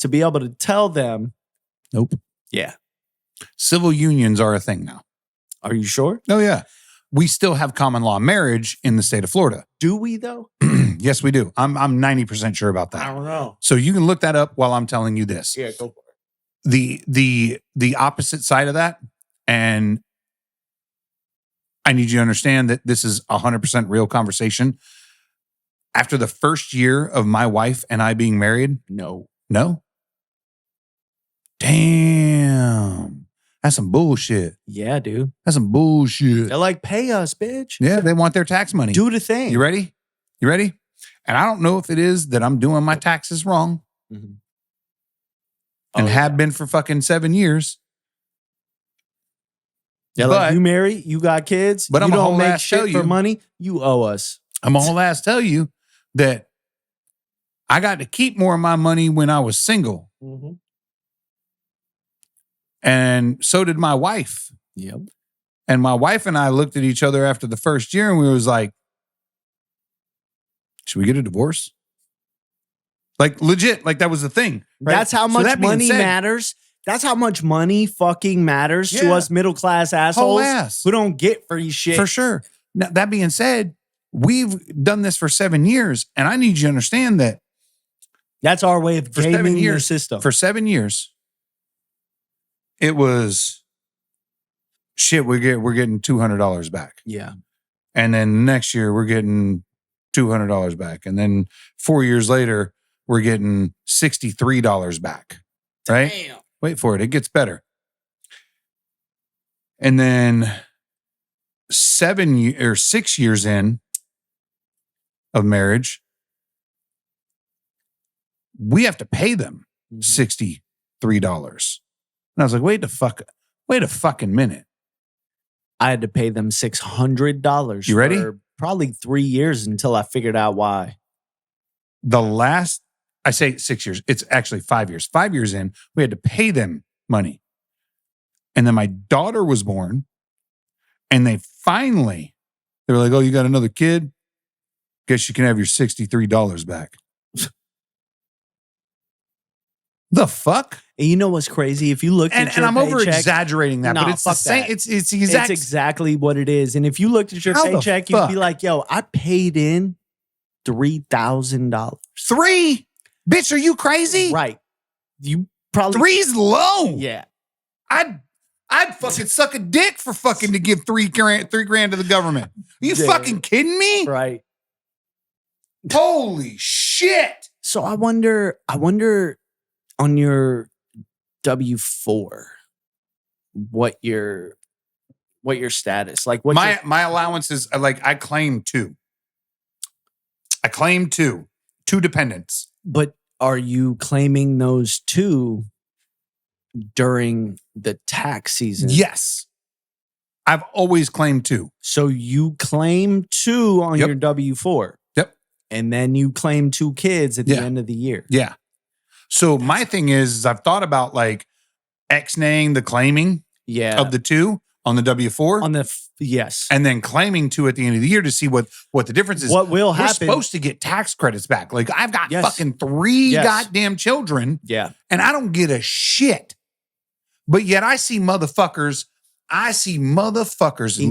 to be able to tell them. Nope. Yeah. Civil unions are a thing now. Are you sure? Oh, yeah. We still have common law marriage in the state of Florida. Do we though? Yes, we do. I'm 90% sure about that. I don't know. So you can look that up while I'm telling you this. Yeah, go for it. The opposite side of that, and I need you to understand that this is 100% real conversation. After the first year of my wife and I being married, no. Damn. That's some bullshit. Yeah, dude. That's some bullshit. They're like, pay us, bitch. Yeah, they want their tax money. Do the thing. You ready? And I don't know if it is that I'm doing my taxes wrong Mm-hmm. and have been for fucking 7 years. Yeah, like you marry, you got kids, but you I'm a don't whole make ass tell shit for you- money, you owe us. I'm a whole ass tell you that I got to keep more of my money when I was single. Mm-hmm. And so did my wife. Yep. And my wife and I looked at each other after the first year and we was like, should we get a divorce? Like legit, like that was the thing. Right? That's how So much that being money said, matters. That's how much money fucking matters to Yeah. us middle class Whole assholes ass. who don't get free shit. For sure. Now, that being said, we've done this for 7 years and I need you to understand that That's our way of For 7 gaming your years, system. for 7 years, it was shit. We're getting $200 back, yeah. and then next year we're getting $200 back, and then 4 years later we're getting $63 back. Right? Damn. Wait for it; it gets better. And then 6 years in of marriage, we have to pay them $63. And I was like, wait a fucking minute. I had to pay them $600. You ready? For probably 3 years until I figured out why. I say 6 years, it's actually 5 years. 5 years in, we had to pay them money. And then my daughter was born, and they were like, oh, you got another kid? Guess you can have your $63 back. The fuck? And you know what's crazy? If you look And at your I'm over paycheck, exaggerating that, Nah, but it's the fuck same. that. It's the it's exact. exactly what it is. And if you looked at your How the paycheck, you'd be fuck? like, yo, I paid in $3,000. 3? Bitch, are you crazy? Right. You probably 3's low. Yeah. I'd fucking suck a dick for fucking to give $3 grand to the government. Are you Yeah. fucking kidding me? Right. Holy shit. So I wonder on your W-4 what your status, like what My allowance is like I claim 2. I claim 2 dependents. but are you claiming those 2 during the tax season? Yes. I've always claimed 2. So you claim 2 on Yep. your W-4. Yep. And then you claim 2 kids at the Yeah. end of the year. Yeah. So my thing is I've thought about like X-naying the claiming Yeah. of the 2 on the W-4 on the yes. and then claiming 2 at the end of the year to see what the difference is. What will We're happen? supposed to get tax credits back. Like I've got Yes. fucking 3 Yes. goddamn children Yeah. and I don't get a shit. But yet I see motherfuckers Eat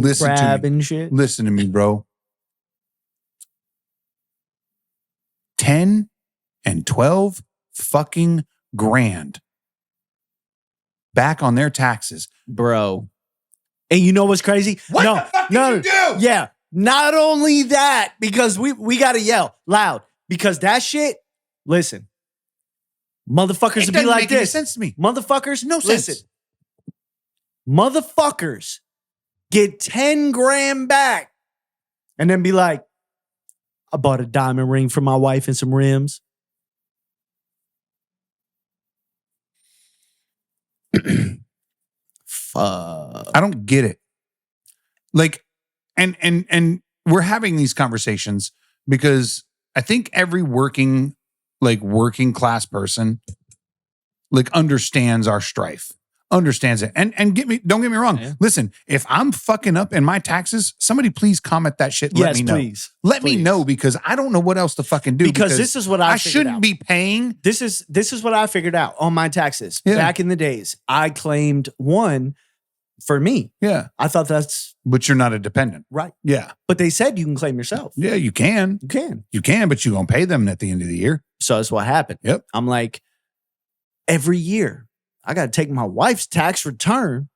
listen crab to me. and shit. Listen to me, bro. 10 and 12 fucking grand back on their taxes. Bro. And you know what's crazy? What the fuck did you do? Yeah. Not only that, because we gotta yell loud. Because that shit, listen. Motherfuckers It would be doesn't like make any this. sense to me. Motherfuckers, No sense. listen. Motherfuckers get 10 grand back and then be like, I bought a diamond ring for my wife and some rims. Fuck. I don't get it. Like, and we're having these conversations because I think every working class person like understands our strife, understands it. And don't get me wrong. Yeah. Listen, if I'm fucking up in my taxes, somebody please comment that shit. And let me know. Please. Let me know, because I don't know what else to fucking do. Because this is what I shouldn't out. be paying. This is what I figured out on my taxes back in the days. I claimed one for me. Yeah. I thought that's But you're not a dependent. right. Yeah. But they said you can claim yourself. Yeah, you can. You can. You can, but you don't pay them at the end of the year. So that's what happened. Yep. I'm like, every year, I got to take my wife's tax return,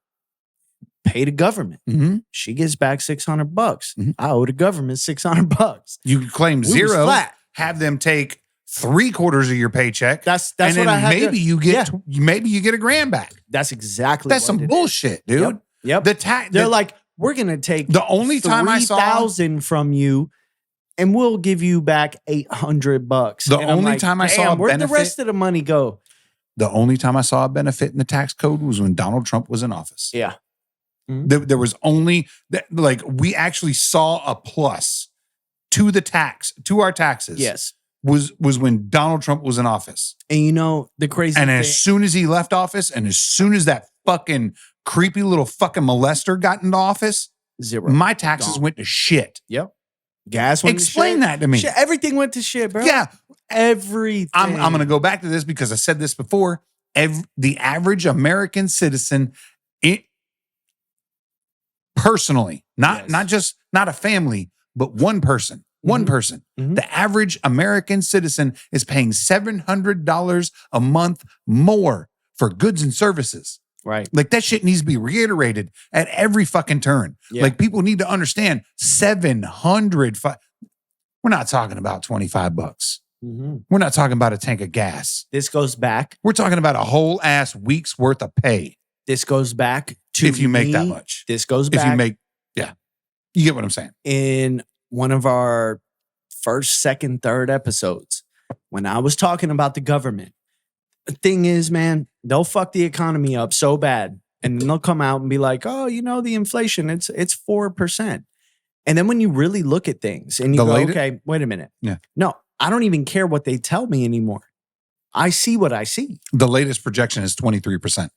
pay the government. Mm-hmm. She gets back $600. Mm-hmm. I owe the government $600. You can claim We was zero, flat. have them take 3/4 of your paycheck. That's and what then I had. maybe you get maybe you get $1,000 back. That's exactly. That's what some it bullshit, is. dude. Yep. They're like, we're gonna take the only time I saw 3,000 from you, and we'll give you back $800. The And I'm only like, time I saw a where'd benefit, the rest of the money go? the only time I saw a benefit in the tax code was when Donald Trump was in office. Yeah. There was only like we actually saw a plus to our taxes. Yes. Was when Donald Trump was in office. And you know the crazy And thing, as soon as he left office, and as soon as that fucking creepy little fucking molester got into office, zero. my taxes went to shit. Yep. Gas went Explain to shit. that to me. Shit, everything went to shit, bro. Yeah. Everything. I'm going to go back to this because I said this before. The average American citizen, personally, not a family, but one person. One person. Mhm. The average American citizen is paying $700 a month more for goods and services. Right. Like that shit needs to be reiterated at every fucking turn. Yeah. Like people need to understand 700. We're not talking about $25. Mhm. We're not talking about a tank of gas. This goes back. We're talking about a whole ass week's worth of pay. This goes back to If you make that me. much. This goes If back you make, you get what I'm saying. in one of our first, second, third episodes when I was talking about the government. The thing is, man, they'll fuck the economy up so bad, and then they'll come out and be like, "Oh, you know, the inflation, it's 4%." And then when you really look at things and you go, "Okay, wait a minute, Yeah. no, I don't even care what they tell me anymore. I see what I see." The latest projection is 23%.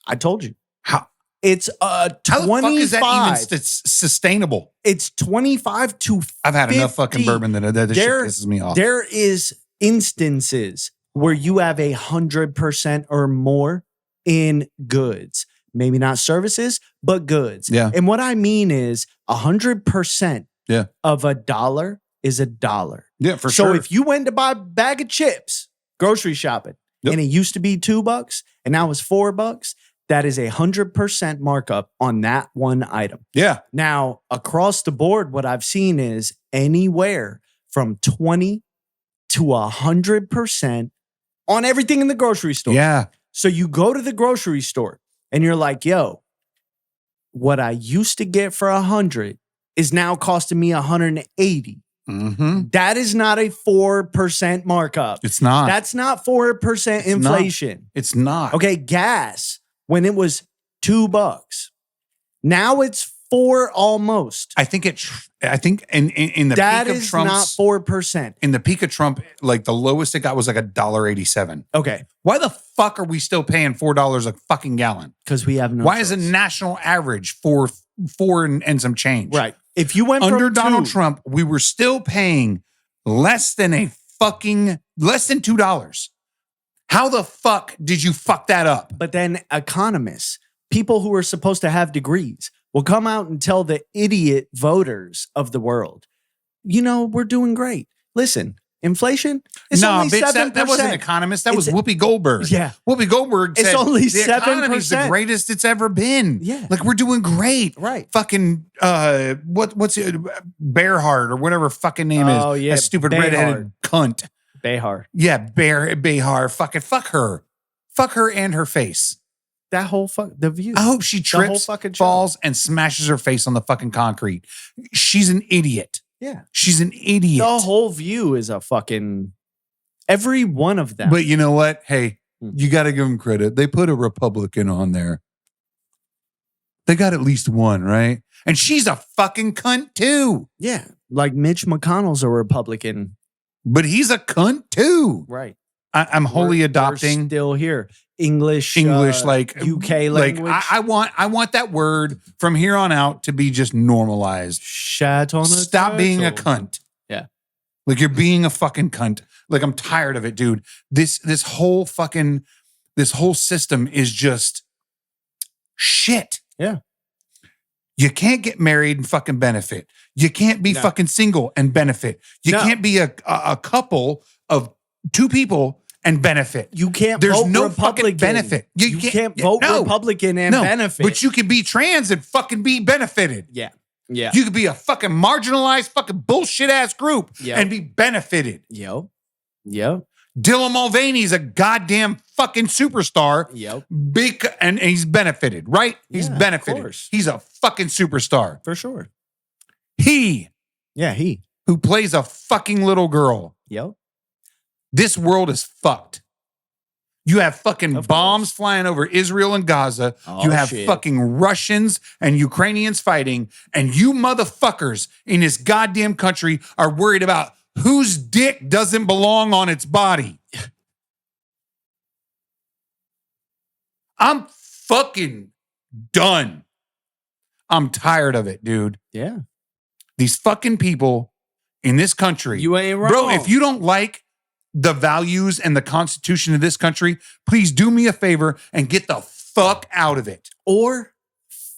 I told you. How? It's How the fuck is that 25. even sustainable? It's 25 to I've had enough fucking 50. bourbon that this shit pisses me off. There is instances where you have 100% or more in goods. Maybe not services, but goods. Yeah. And what I mean is 100% Yeah. of a dollar is a dollar. Yeah, for So sure. if you went to buy a bag of chips, grocery shopping, Yep. and it used to be $2 and now it's $4, that is 100% markup on that one item. Yeah. Now, across the board, what I've seen is anywhere from 20 to 100% on everything in the grocery store. Yeah. So you go to the grocery store and you're like, yo, what I used to get for 100 is now costing me 180. Mm-hmm. That is not a 4% markup. It's not. That's not 4% inflation. It's not. Okay, gas, when it was $2, now it's 4 almost. I think in the That peak of is not Trump's 4%. in the peak of Trump, like the lowest it got was like $1.87. Okay, Why the fuck are we still paying $4 a fucking gallon? because we have no Why choice. is the national average four and some change? Right. If you went Under from Donald 2 Trump, we were still paying less than $2. How the fuck did you fuck that up? But then economists, people who are supposed to have degrees, will come out and tell the idiot voters of the world, you know, we're doing great. Listen, inflation is No, only bitch, 7%. that wasn't economist. That was It's- Whoopi Goldberg. Yeah. Whoopi Goldberg It's said only the economy's the 7%. greatest it's ever been. Yeah. Like we're doing great. Right. Fucking what's it? Bearheart or whatever fucking name Oh, is. yeah, That stupid Behar. redheaded cunt. Behar. Yeah, Behar. Fucking fuck her. Fuck her and her face. That whole the view. I hope she whole trips, fucking show. falls, and smashes her face on the fucking concrete. She's an idiot. Yeah. She's an idiot. The whole view is a fucking every one of them. But you know what? Hey, Hmm. you got to give them credit. They put a Republican on there. They got at least one, right? And she's a fucking cunt too. yeah. Like Mitch McConnell's a Republican. But he's a cunt too. Right. I'm wholly adopting still here. English, like UK language. Like I want that word from here on out to be just normalized. Shat on a Stop being a turtle. cunt. Yeah. Like you're being a fucking cunt. Like I'm tired of it, dude. This whole system is just shit. Yeah. You can't get married and fucking benefit. You can't be fucking single and benefit. You can't be a couple of two people and benefit. You can't There's vote no Republican. fucking benefit. You can't vote Republican and benefit. But you can be trans and fucking be benefited. Yeah. Yeah. You could be a fucking marginalized fucking bullshit ass group Yep. and be benefited. Yep. Dylan Mulvaney's a goddamn fucking superstar. Yep. And he's benefited, right? He's Yeah, benefited. of course. He's a fucking superstar. For sure. He Who plays a fucking little girl. Yep. This world is fucked. You have fucking Of bombs course. flying over Israel and Gaza. Oh, you have shit. fucking Russians and Ukrainians fighting. And you motherfuckers in this goddamn country are worried about whose dick doesn't belong on its body. I'm fucking done. I'm tired of it, dude. Yeah. These fucking people in this country. You ain't wrong. Bro, if you don't like the values and the constitution of this country, please do me a favor and get the fuck out of it. Or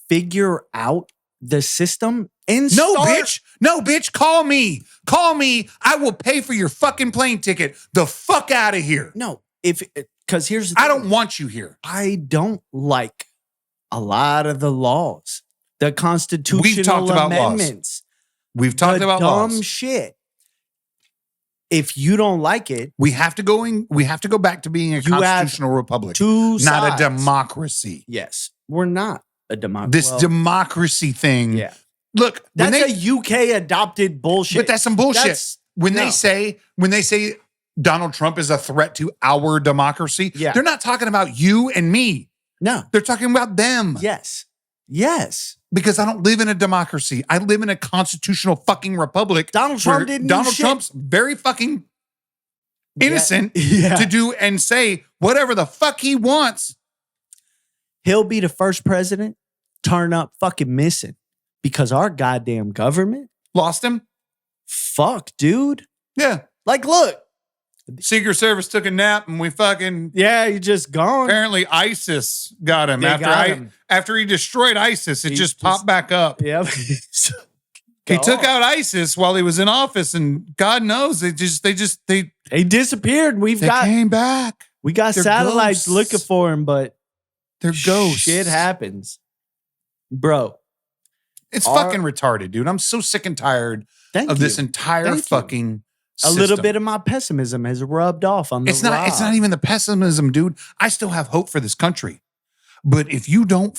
figure out the system and No, start- bitch. No, bitch. Call me. Call me. I will pay for your fucking plane ticket. The fuck out of here. No, because here's the I thing. don't want you here. I don't like a lot of the laws, the constitutional talked about laws. amendments. We've talked the about dumb laws. shit. If you don't like it, We have to go back to being a You have constitutional republic, two not sides. a democracy. Yes, we're not a democracy. This democracy thing. yeah, Look, when that's they, a UK adopted bullshit. but that's some bullshit. That's- when no. they say Donald Trump is a threat to our democracy, Yeah. they're not talking about you and me. No. They're talking about them. Yes. Because I don't live in a democracy. I live in a constitutional fucking republic. Donald Trump where didn't do Donald shit. Trump's very fucking innocent Yeah. to do and say whatever the fuck he wants. He'll be the first president turn up fucking missing because our goddamn government. Lost him? Fuck, dude. Yeah. Like, look. Secret Service took a nap and we fucking Yeah, you just gone. apparently ISIS got him. They got him. After he destroyed ISIS, it He just just- popped back up. Yep. He took out ISIS while he was in office, and God knows they disappeared. We got came back. They're satellites ghosts. looking for him, but They're ghosts. shit happens. Bro, It's Our- fucking retarded, dude. I'm so sick and tired thank of you. this entire Thank you. fucking A little system. bit of my pessimism has rubbed off on the It's not rod. even the pessimism, dude. I still have hope for this country. But if you don't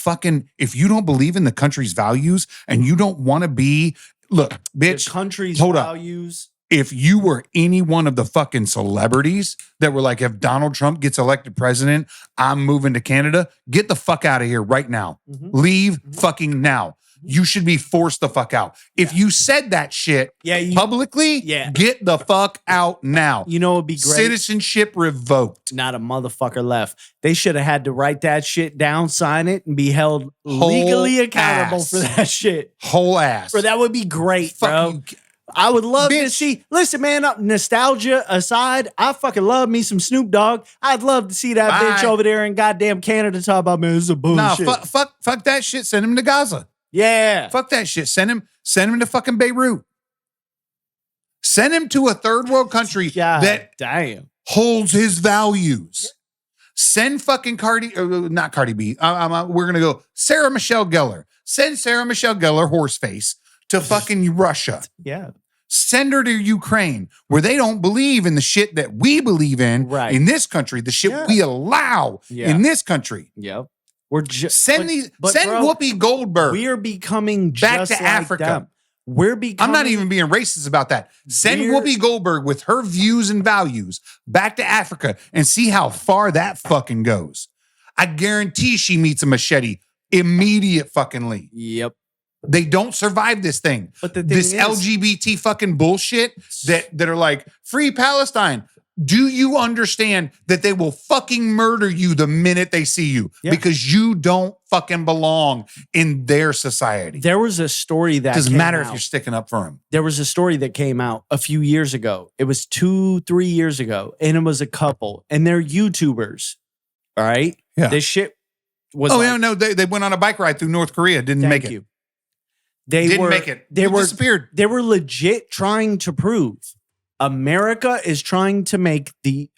believe in the country's values and you don't want to be, look, bitch, the country's hold up. values. If you were any one of the fucking celebrities that were like, if Donald Trump gets elected president, I'm moving to Canada, get the fuck out of here right now. Mhm. Leave fucking now. You should be forced the fuck out. If you said that shit Yeah, publicly, Yeah. get the fuck out now. you know it'd be great. Citizenship revoked. Not a motherfucker left. They should have had to write that shit down, sign it, and be held Whole legally accountable ass. for that shit. Whole ass. Bro, that would be great, Fuck bro. you. I would love to Bitch. see. Listen, man, nostalgia aside, I fucking love me some Snoop Dogg. I'd love to see that Bye. bitch over there in goddamn Canada talk about, man, this is a Nah, bullshit. fuck that shit. Send him to Gaza. Yeah. Fuck that shit. Send him to fucking Beirut. Send him to a third world country God that damn. holds his values. Send fucking not Cardi B. We're gonna go Sarah Michelle Gellar. Send Sarah Michelle Gellar, horseface, to fucking Russia. Yeah. Send her to Ukraine, where they don't believe in the shit that we believe in Right. in this country, the shit Yeah. we allow Yeah. in this country. Yep. We're just Send Whoopi Goldberg We're becoming back just to like Africa. them. We're becoming. I'm not even being racist about that. Send We're- Whoopi Goldberg with her views and values back to Africa and see how far that fucking goes. I guarantee she meets a machete immediate fuckingly. Yep. They don't survive this thing. But the thing This is, LGBT fucking bullshit that are like free Palestine. Do you understand that they will fucking murder you the minute they see you because you don't fucking belong in their society? There was a story that doesn't matter if out. you're sticking up for them. There was a story that came out a few years ago. It was 2-3 years ago, and it was a couple, and they're YouTubers. All right, this shit was. No, they went on a bike ride through North Korea. Didn't make it. They didn't make it. They disappeared. They were legit trying to prove. America is trying to make the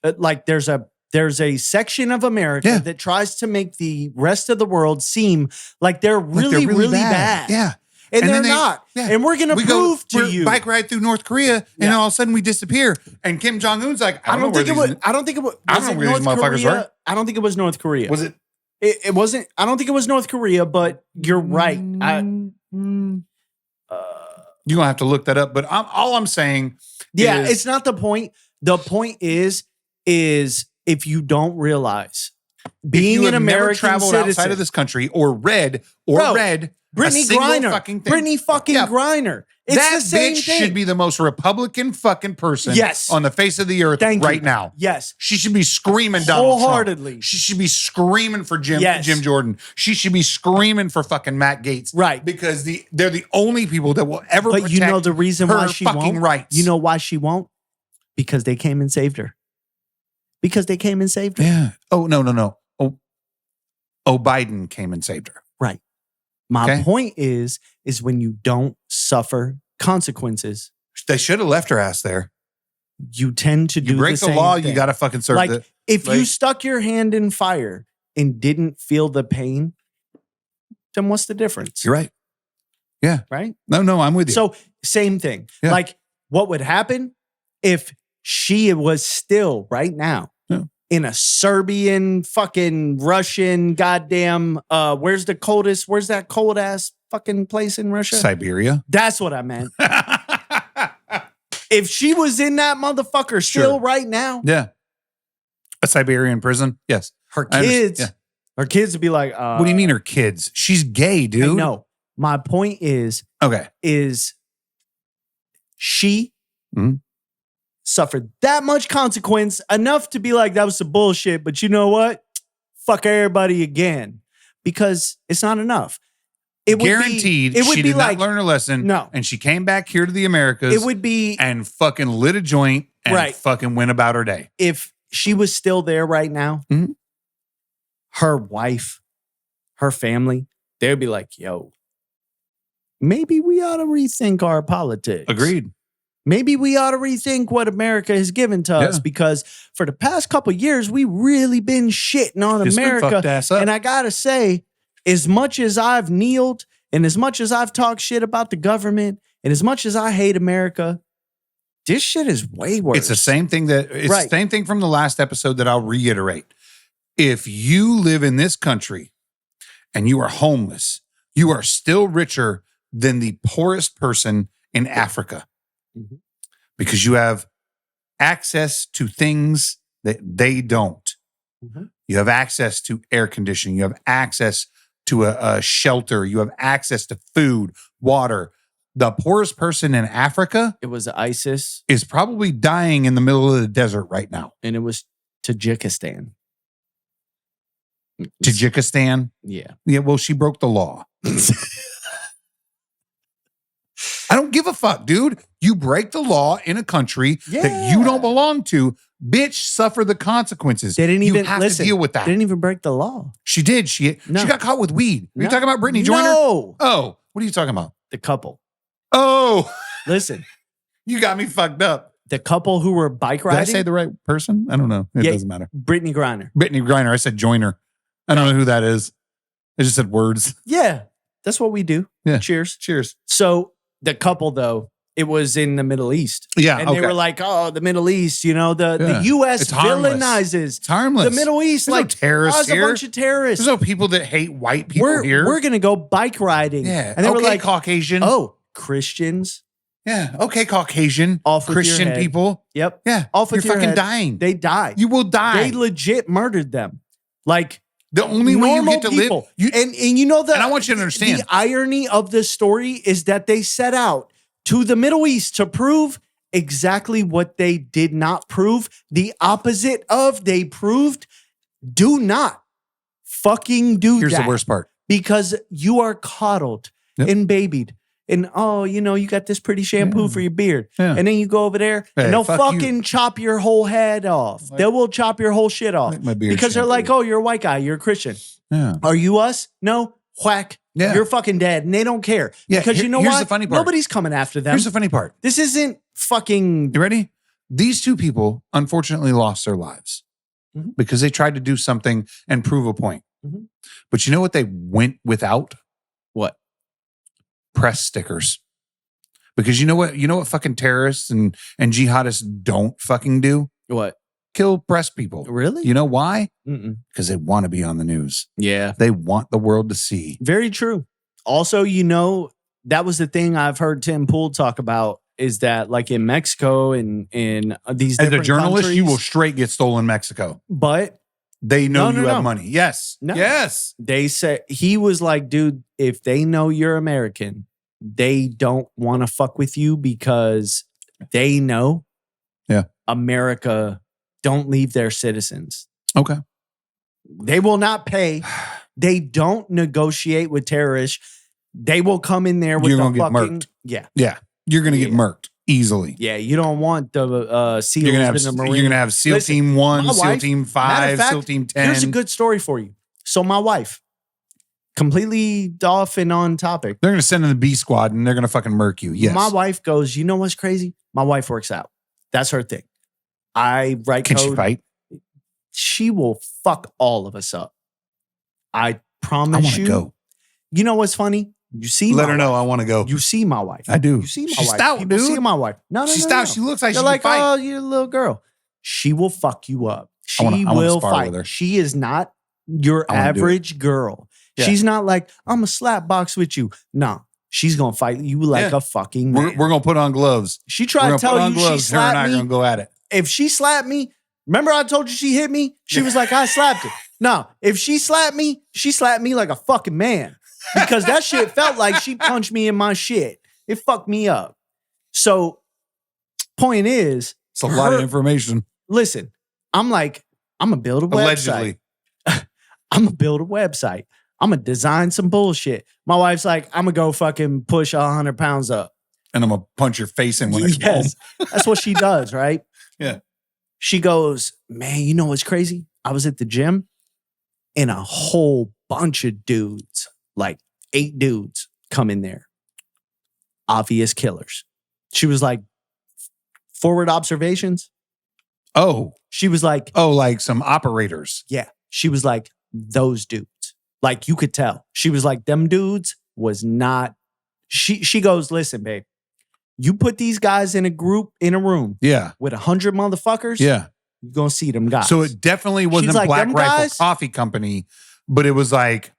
there's a section of America that tries to make the rest of the world seem like they're really bad. Yeah. And they're not. Yeah. And we're going to prove to you. Bike ride through North Korea and all of a sudden we disappear. And Kim Jong-un's like, I don't think it was North Korea. I don't think it was North Korea. Was it? It wasn't. I don't think it was North Korea, but you're right. You're going to have to look that up. But all I'm saying is, it's not the point. The point is if you don't realize being an American traveled citizen, outside of this country or read Brittany Griner. Brittany fucking Griner. It's that the same bitch thing. should be the most Republican fucking person on the face of the earth now. Yes. She should be screaming Donald wholeheartedly. Trump. She should be screaming for Jim Jordan. She should be screaming for fucking Matt Gaetz. Right. Because they're the only people that will ever protect you know the reason why she fucking won't? rights. You know why she won't? Because they came and saved her. Yeah. Oh, no. Oh, Biden came and saved her. Right. My point is when you don't suffer consequences. They should have left her ass there. You tend to do break the same law, thing. you got to fucking serve if you stuck your hand in fire and didn't feel the pain, then what's the difference? You're right. Yeah. Right? No, I'm with you. So same thing. Yeah. Like what would happen if she was still right now in a Serbian, fucking Russian, goddamn, where's that cold ass fucking place in Russia? Siberia. That's what I meant. If she was in that motherfucker still right now. Yeah. A Siberian prison. Yes. Her kids would be like, what do you mean her kids? She's gay, dude. No. My point is she suffered that much consequence enough to be like, that was some bullshit, but you know what? Fuck everybody again. Because it's not enough. It would guaranteed she did not learn her lesson. No. And she came back here to the Americas. It would be and fucking lit a joint and fucking went about her day. If she was still there right now, her wife, her family, they'd be like, yo, maybe we ought to rethink our politics. Agreed. Maybe we ought to rethink what America has given to us because for the past couple of years, we really been shitting on America. And I got to say, as much as I've kneeled and as much as I've talked shit about the government and as much as I hate America, this shit is way worse. It's the same thing the same thing from the last episode that I'll reiterate. If you live in this country and you are homeless, you are still richer than the poorest person in Africa because you have access to things that they don't. You have access to air conditioning. You have access to a shelter. You have access to food, water. The poorest person in Africa, it was ISIS, is probably dying in the middle of the desert right now. And it was Tajikistan. Tajikistan? Yeah. Yeah, well, she broke the law. I don't give a fuck, dude. You break the law in a country that you don't belong to, bitch, suffer the consequences. They didn't even have to deal with that. They didn't even break the law. She did. She got caught with weed. Are you talking about Brittany Joyner? No. Oh, what are you talking about? The couple. Oh. Listen. You got me fucked up. The couple who were bike riding. Did I say the right person? I don't know. It doesn't matter. Brittany Griner. Brittany Griner. I said Joyner. I don't know who that is. I just said words. Yeah. That's what we do. Yeah. Cheers. Cheers. So the couple, though, it was in the Middle East. Yeah. And they were like, oh, the Middle East, the U.S. villainizes it's harmless. The Middle East. There's like, no terrorists here. A bunch of terrorists. There's no people that hate white people here. We're going to go bike riding. Yeah. And they were like, Caucasian. Oh, Christians. Yeah. Okay, Caucasian. Off with Christian your head. people. Yep. Yeah. Off with You're your fucking head. dying. They die. You will die. They legit murdered them. Like, the only way you get to people. live. And you know that. And I want you to understand. The irony of this story is that they set out to the Middle East to prove exactly what they did not prove. The opposite of they proved. Do not fucking do Here's that. the worst part. Because you are coddled and babied. And you got this pretty shampoo for your beard. Yeah. And then you go over there and they'll fucking chop your whole head off. They will chop your whole shit off. Like my beard because they're like, shampoo. oh, you're a white guy. You're a Christian. Yeah. Are you us? No. Whack. Yeah. You're fucking dead. And they don't care. Yeah, Because you know here's what? the funny part. Nobody's coming after them. Here's the funny part. This isn't fucking... You ready? These two people unfortunately lost their lives because they tried to do something and prove a point. Mhm. But you know what they went without? What? Press stickers. Because you know what fucking terrorists and jihadists don't fucking do? What? Kill press people. Really? You know why? Mm-mm. Because they want to be on the news. Yeah. They want the world to see. Very true. Also, that was the thing I've heard Tim Pool talk about is that like in Mexico and in these As a different journalist, countries, you will straight get stolen in Mexico. But They know No, you no, have no. money. Yes. No. Yes. they said he was like, dude, if they know you're American, they don't want to fuck with you because they know America don't leave their citizens. Okay. They will not pay. They don't negotiate with terrorists. They will come in there with You're the gonna get fucking murked. yeah. Yeah. You're going to get Yeah. murked easily. Yeah, you don't want the SEALs You're gonna in have the Marine. you're gonna have SEAL Listen, Team 1, my SEAL wife- Team matter 5, of fact, SEAL Team 10. Here's a good story for you. So my wife, completely off and on topic. They're gonna send in the B squad and they're gonna fucking murk you. Yes. My wife goes, you know what's crazy? My wife works out. That's her thing. I write Can code. she fight? She will fuck all of us up. I I promise want you. to go. You know what's funny? You see Let my her know wife. I want to go. You see my wife. I do. You see my She's wife. stout, People dude. see my wife. No, She's no, stout. no. She looks like They're she like, can fight. oh, you're a little girl. She will fuck you up. She I wanna will spar fight. with her. She is not your I wanna do it. average girl. Yeah. She's not like, I'm a slap box with you. No, she's going to fight you like Yeah. a fucking man. We're gonna put on gloves. She We're tried gonna to put tell on you she gloves. Her and I slapped are me. gonna go at it. If she slapped me, remember I told you she hit me? She was like, I slapped it. No, if she slapped me like a fucking man. Because that shit felt like she punched me in my shit. It fucked me up. So, point is, It's a lot of information. listen, I'm like, I'm going to build a website. Allegedly. I'm going to build a website. I'm going to design some bullshit. My wife's like, I'm going to go fucking push 100 pounds up. And I'm gonna punch your face in when it's Yes, that's what she does, right? Yeah. She goes, man, you know what's crazy? I was at the gym and a whole bunch of dudes, like 8 dudes, come in there. Obvious killers. She was like, forward observations. Oh, She was like, like some operators. yeah. She was like, those dudes. Like you could tell. She was like, them dudes was not. She goes, listen, babe. You put these guys in a group, in a room Yeah. with 100 motherfuckers. Yeah. You're going to see them guys. So it definitely wasn't like, Black "Them Rifle guys?" Coffee Company, but it was like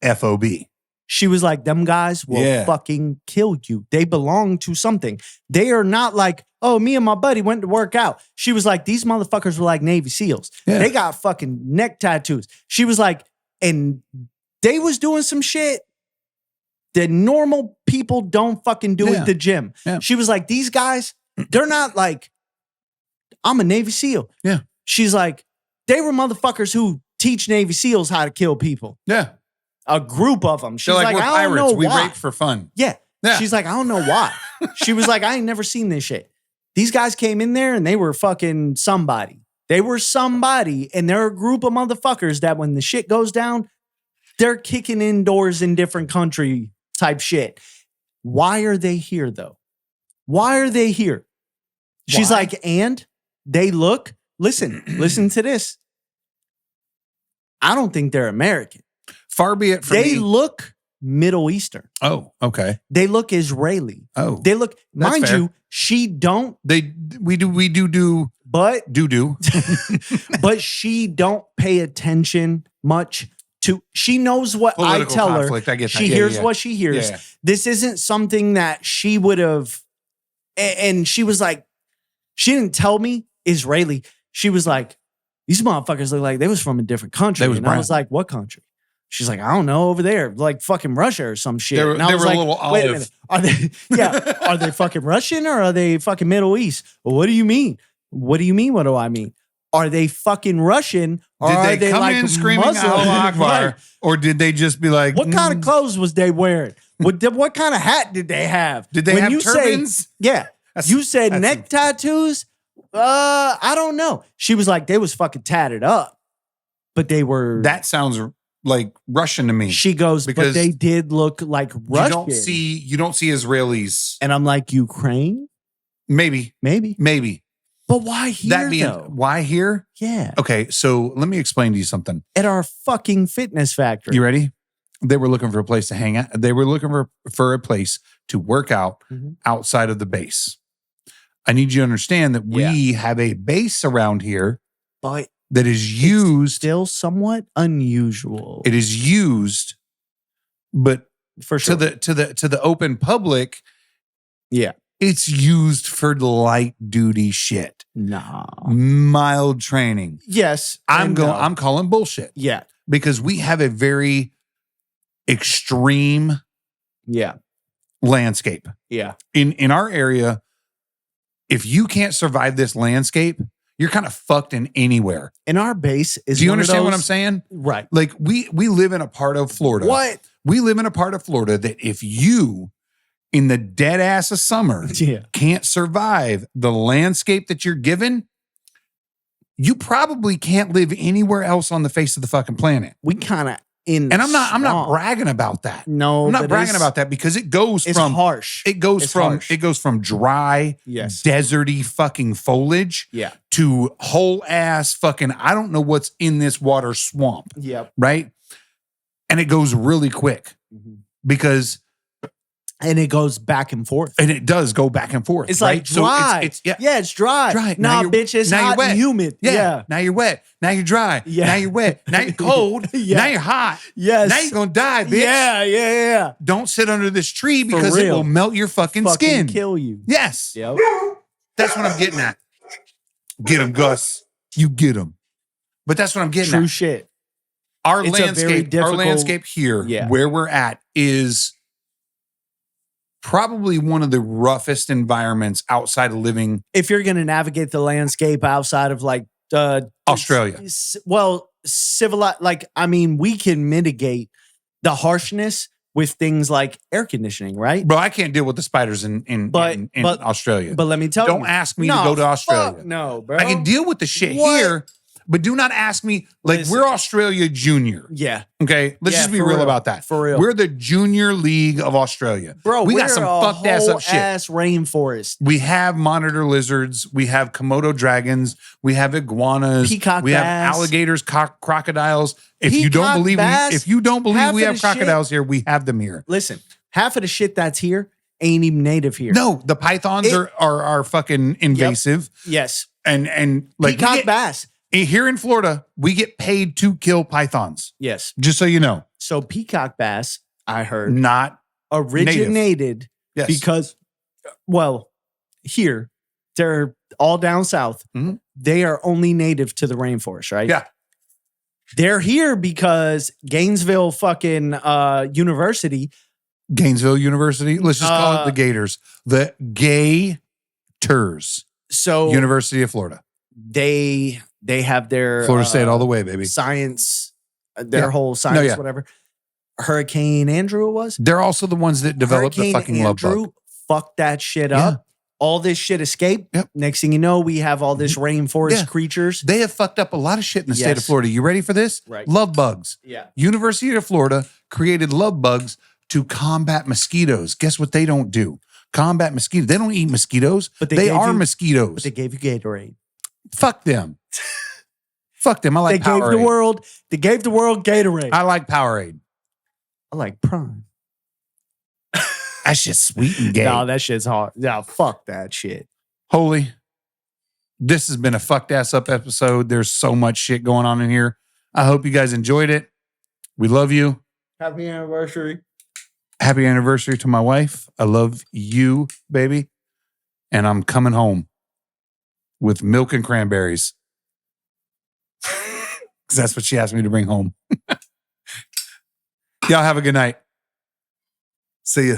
FOB. She was like, them guys will Yeah. fucking kill you. They belong to something. They are not like, oh, me and my buddy went to work out. She was like, these motherfuckers were like Navy SEALs. Yeah. They got fucking neck tattoos. She was like, and they was doing some shit that normal people don't fucking do Yeah. at the gym. Yeah. She was like, these guys, they're not like, I'm a Navy SEAL. Yeah. She's like, they were motherfuckers who teach Navy SEAls how to kill people. Yeah. A group of them. She's They're like, we're I don't know pirates. We why. rape for fun. Yeah. Yeah. She's like, I don't know why. She was like, I ain't never seen this shit. These guys came in there and they were fucking somebody. They were somebody. And they're a group of motherfuckers that when the shit goes down, they're kicking indoors in different country type shit. Why are they here though? Why are they here? She's Why? like, and they look, listen to this. I don't think they're American. Far be it from They me. look Middle Eastern. Oh, okay. They look Israeli. Oh, They look, That's mind fair. you, she don't, we do but she don't pay attention much to, she knows what political I tell conflict. her. I get that. She Yeah, hears yeah. what she hears. Yeah. This isn't something that she would have, and she was like, she didn't tell me Israeli. She was like, these motherfuckers look like they was from a different country. They was and I brown. was like, what country? She's like, I don't know, over there, like fucking Russia or some shit. They were And I was a like, little wait a olive. minute. Are they, yeah, are they fucking Russian or are they fucking Middle East? Well, what do you mean? What do you mean? What do I mean? Are they fucking Russian or Did are they come like in screaming Muslim? Allah Akbar, Right. or did they just be like, What kind of clothes was they wearing? What kind of hat did they have? Did they When have you say- turbans? yeah. You said that's neck tattoos? I don't know. She was like, they was fucking tatted up, but they were. That sounds like Russian to me. She goes, but because they did look like Russian. You don't see Israelis. And I'm like, Ukraine? Maybe. Maybe. But why here, though? Why here? Yeah. Okay, so let me explain to you something. At our fucking fitness factory. You ready? They were looking for a place to hang out. They were looking for a place to work out outside of the base. I need you to understand that we have a base around here But that is used. still somewhat unusual. It is used, but For sure. to the open public, Yeah. it's used for light duty shit. Nah. Mild training. Yes. I'm and no. I'm calling bullshit Yeah. because we have a very extreme Yeah. landscape Yeah. in our area. If you can't survive this landscape, you're kind of fucked in anywhere. And our base is. Do you one of understand what those- I'm saying? Right. Like we live in a part of Florida. What? We live in a part of Florida that if you, in the dead ass of summer, Yeah. can't survive the landscape that you're given, you probably can't live anywhere else on the face of the fucking planet. We kind of in. And I'm not swamp. bragging about that. No, I'm not but bragging it's- about that because it goes It's from harsh. it goes It's from harsh. it goes from dry, Yes. deserty fucking foliage Yeah. to whole ass fucking I don't know what's in this water swamp, Yep. right? And it goes really quick because And it goes back and forth. and it does go back and forth. It's right? like dry. So it's yeah, it's dry. Dry. Now Nah, you're- bitch, it's now you're hot wet. and humid. Yeah. Now you're wet. Now you're dry. Yeah. Now you're wet. Now you're cold. Yeah. Now you're hot. Yes. Now you're gonna die, bitch. Yeah. Don't sit under this tree because it real. will melt your fucking skin. Kill you. Yes. Yep. That's what I'm getting at. Get him, Gus. You get him. But that's what I'm getting True at. shit. Our It's a very our difficult- landscape here, Yeah. where we're at, is probably one of the roughest environments outside of living If you're going to navigate the landscape outside of like Australia. Civilized, like, I mean, we can mitigate the harshness with things like air conditioning, right? Bro, I can't deal with the spiders in But- Australia. But let me tell you. Don't ask me to No, go to Australia. fuck no, bro. I can deal with the shit What? here, but do not ask me. Like, Listen. we're Australia Junior. Yeah. Okay, let's Yeah, just be for real real. about that. For real. We're the Junior League of Australia. Bro, we we're got some a fucked ass whole up shit. ass rainforest. We have monitor lizards. We have Komodo dragons. We have iguanas. Peacock we have bass. alligators, crocodiles. If you don't Peacock believe, bass, if you don't believe half we of have the shit- crocodiles here, we have them here. Listen, half of the shit that's here ain't even native here. No, the pythons are fucking invasive, Yes. and like we Peacock get- bass. here in Florida, we get paid to kill pythons. Yes. Just so you know, So peacock bass, I heard, not originated yes. because, well, here, they're all down south. Mhm. They are only native to the rainforest, right? Yeah. They're here because Gainesville fucking University. Gainesville University. Let's just call it the Gators. The Gators. So University of Florida. they have their Florida State all the way, baby. science, their Yeah. whole science, yeah. whatever. Hurricane Andrew it was. They're also the ones that developed the Hurricane fucking love bug. fucked that shit Yeah. up. All this shit escaped. Yep. Next thing you know, we have all this rainforest Yeah. creatures. They have fucked up a lot of shit in the state of Yes. Florida. You ready for this? Right. Love bugs. Yeah. University of Florida created love bugs to combat mosquitoes. Guess what they don't do? Combat mosquitoes. They don't eat mosquitoes, But but they they gave are you- mosquitoes. But they gave you Gatorade. Fuck them. Fuck them. I like They gave the Powerade. world. They gave the world Gatorade. I like Powerade. I like Prime. That shit's sweet and gay. No, that shit's hard. Yeah, fuck that shit. Holy, this has been a fucked ass up episode. There's so much shit going on in here. I hope you guys enjoyed it. We love you. Happy anniversary. Happy anniversary to my wife. I love you, baby. And I'm coming home with milk and cranberries. Because that's what she asked me to bring home. Y'all have a good night. See ya.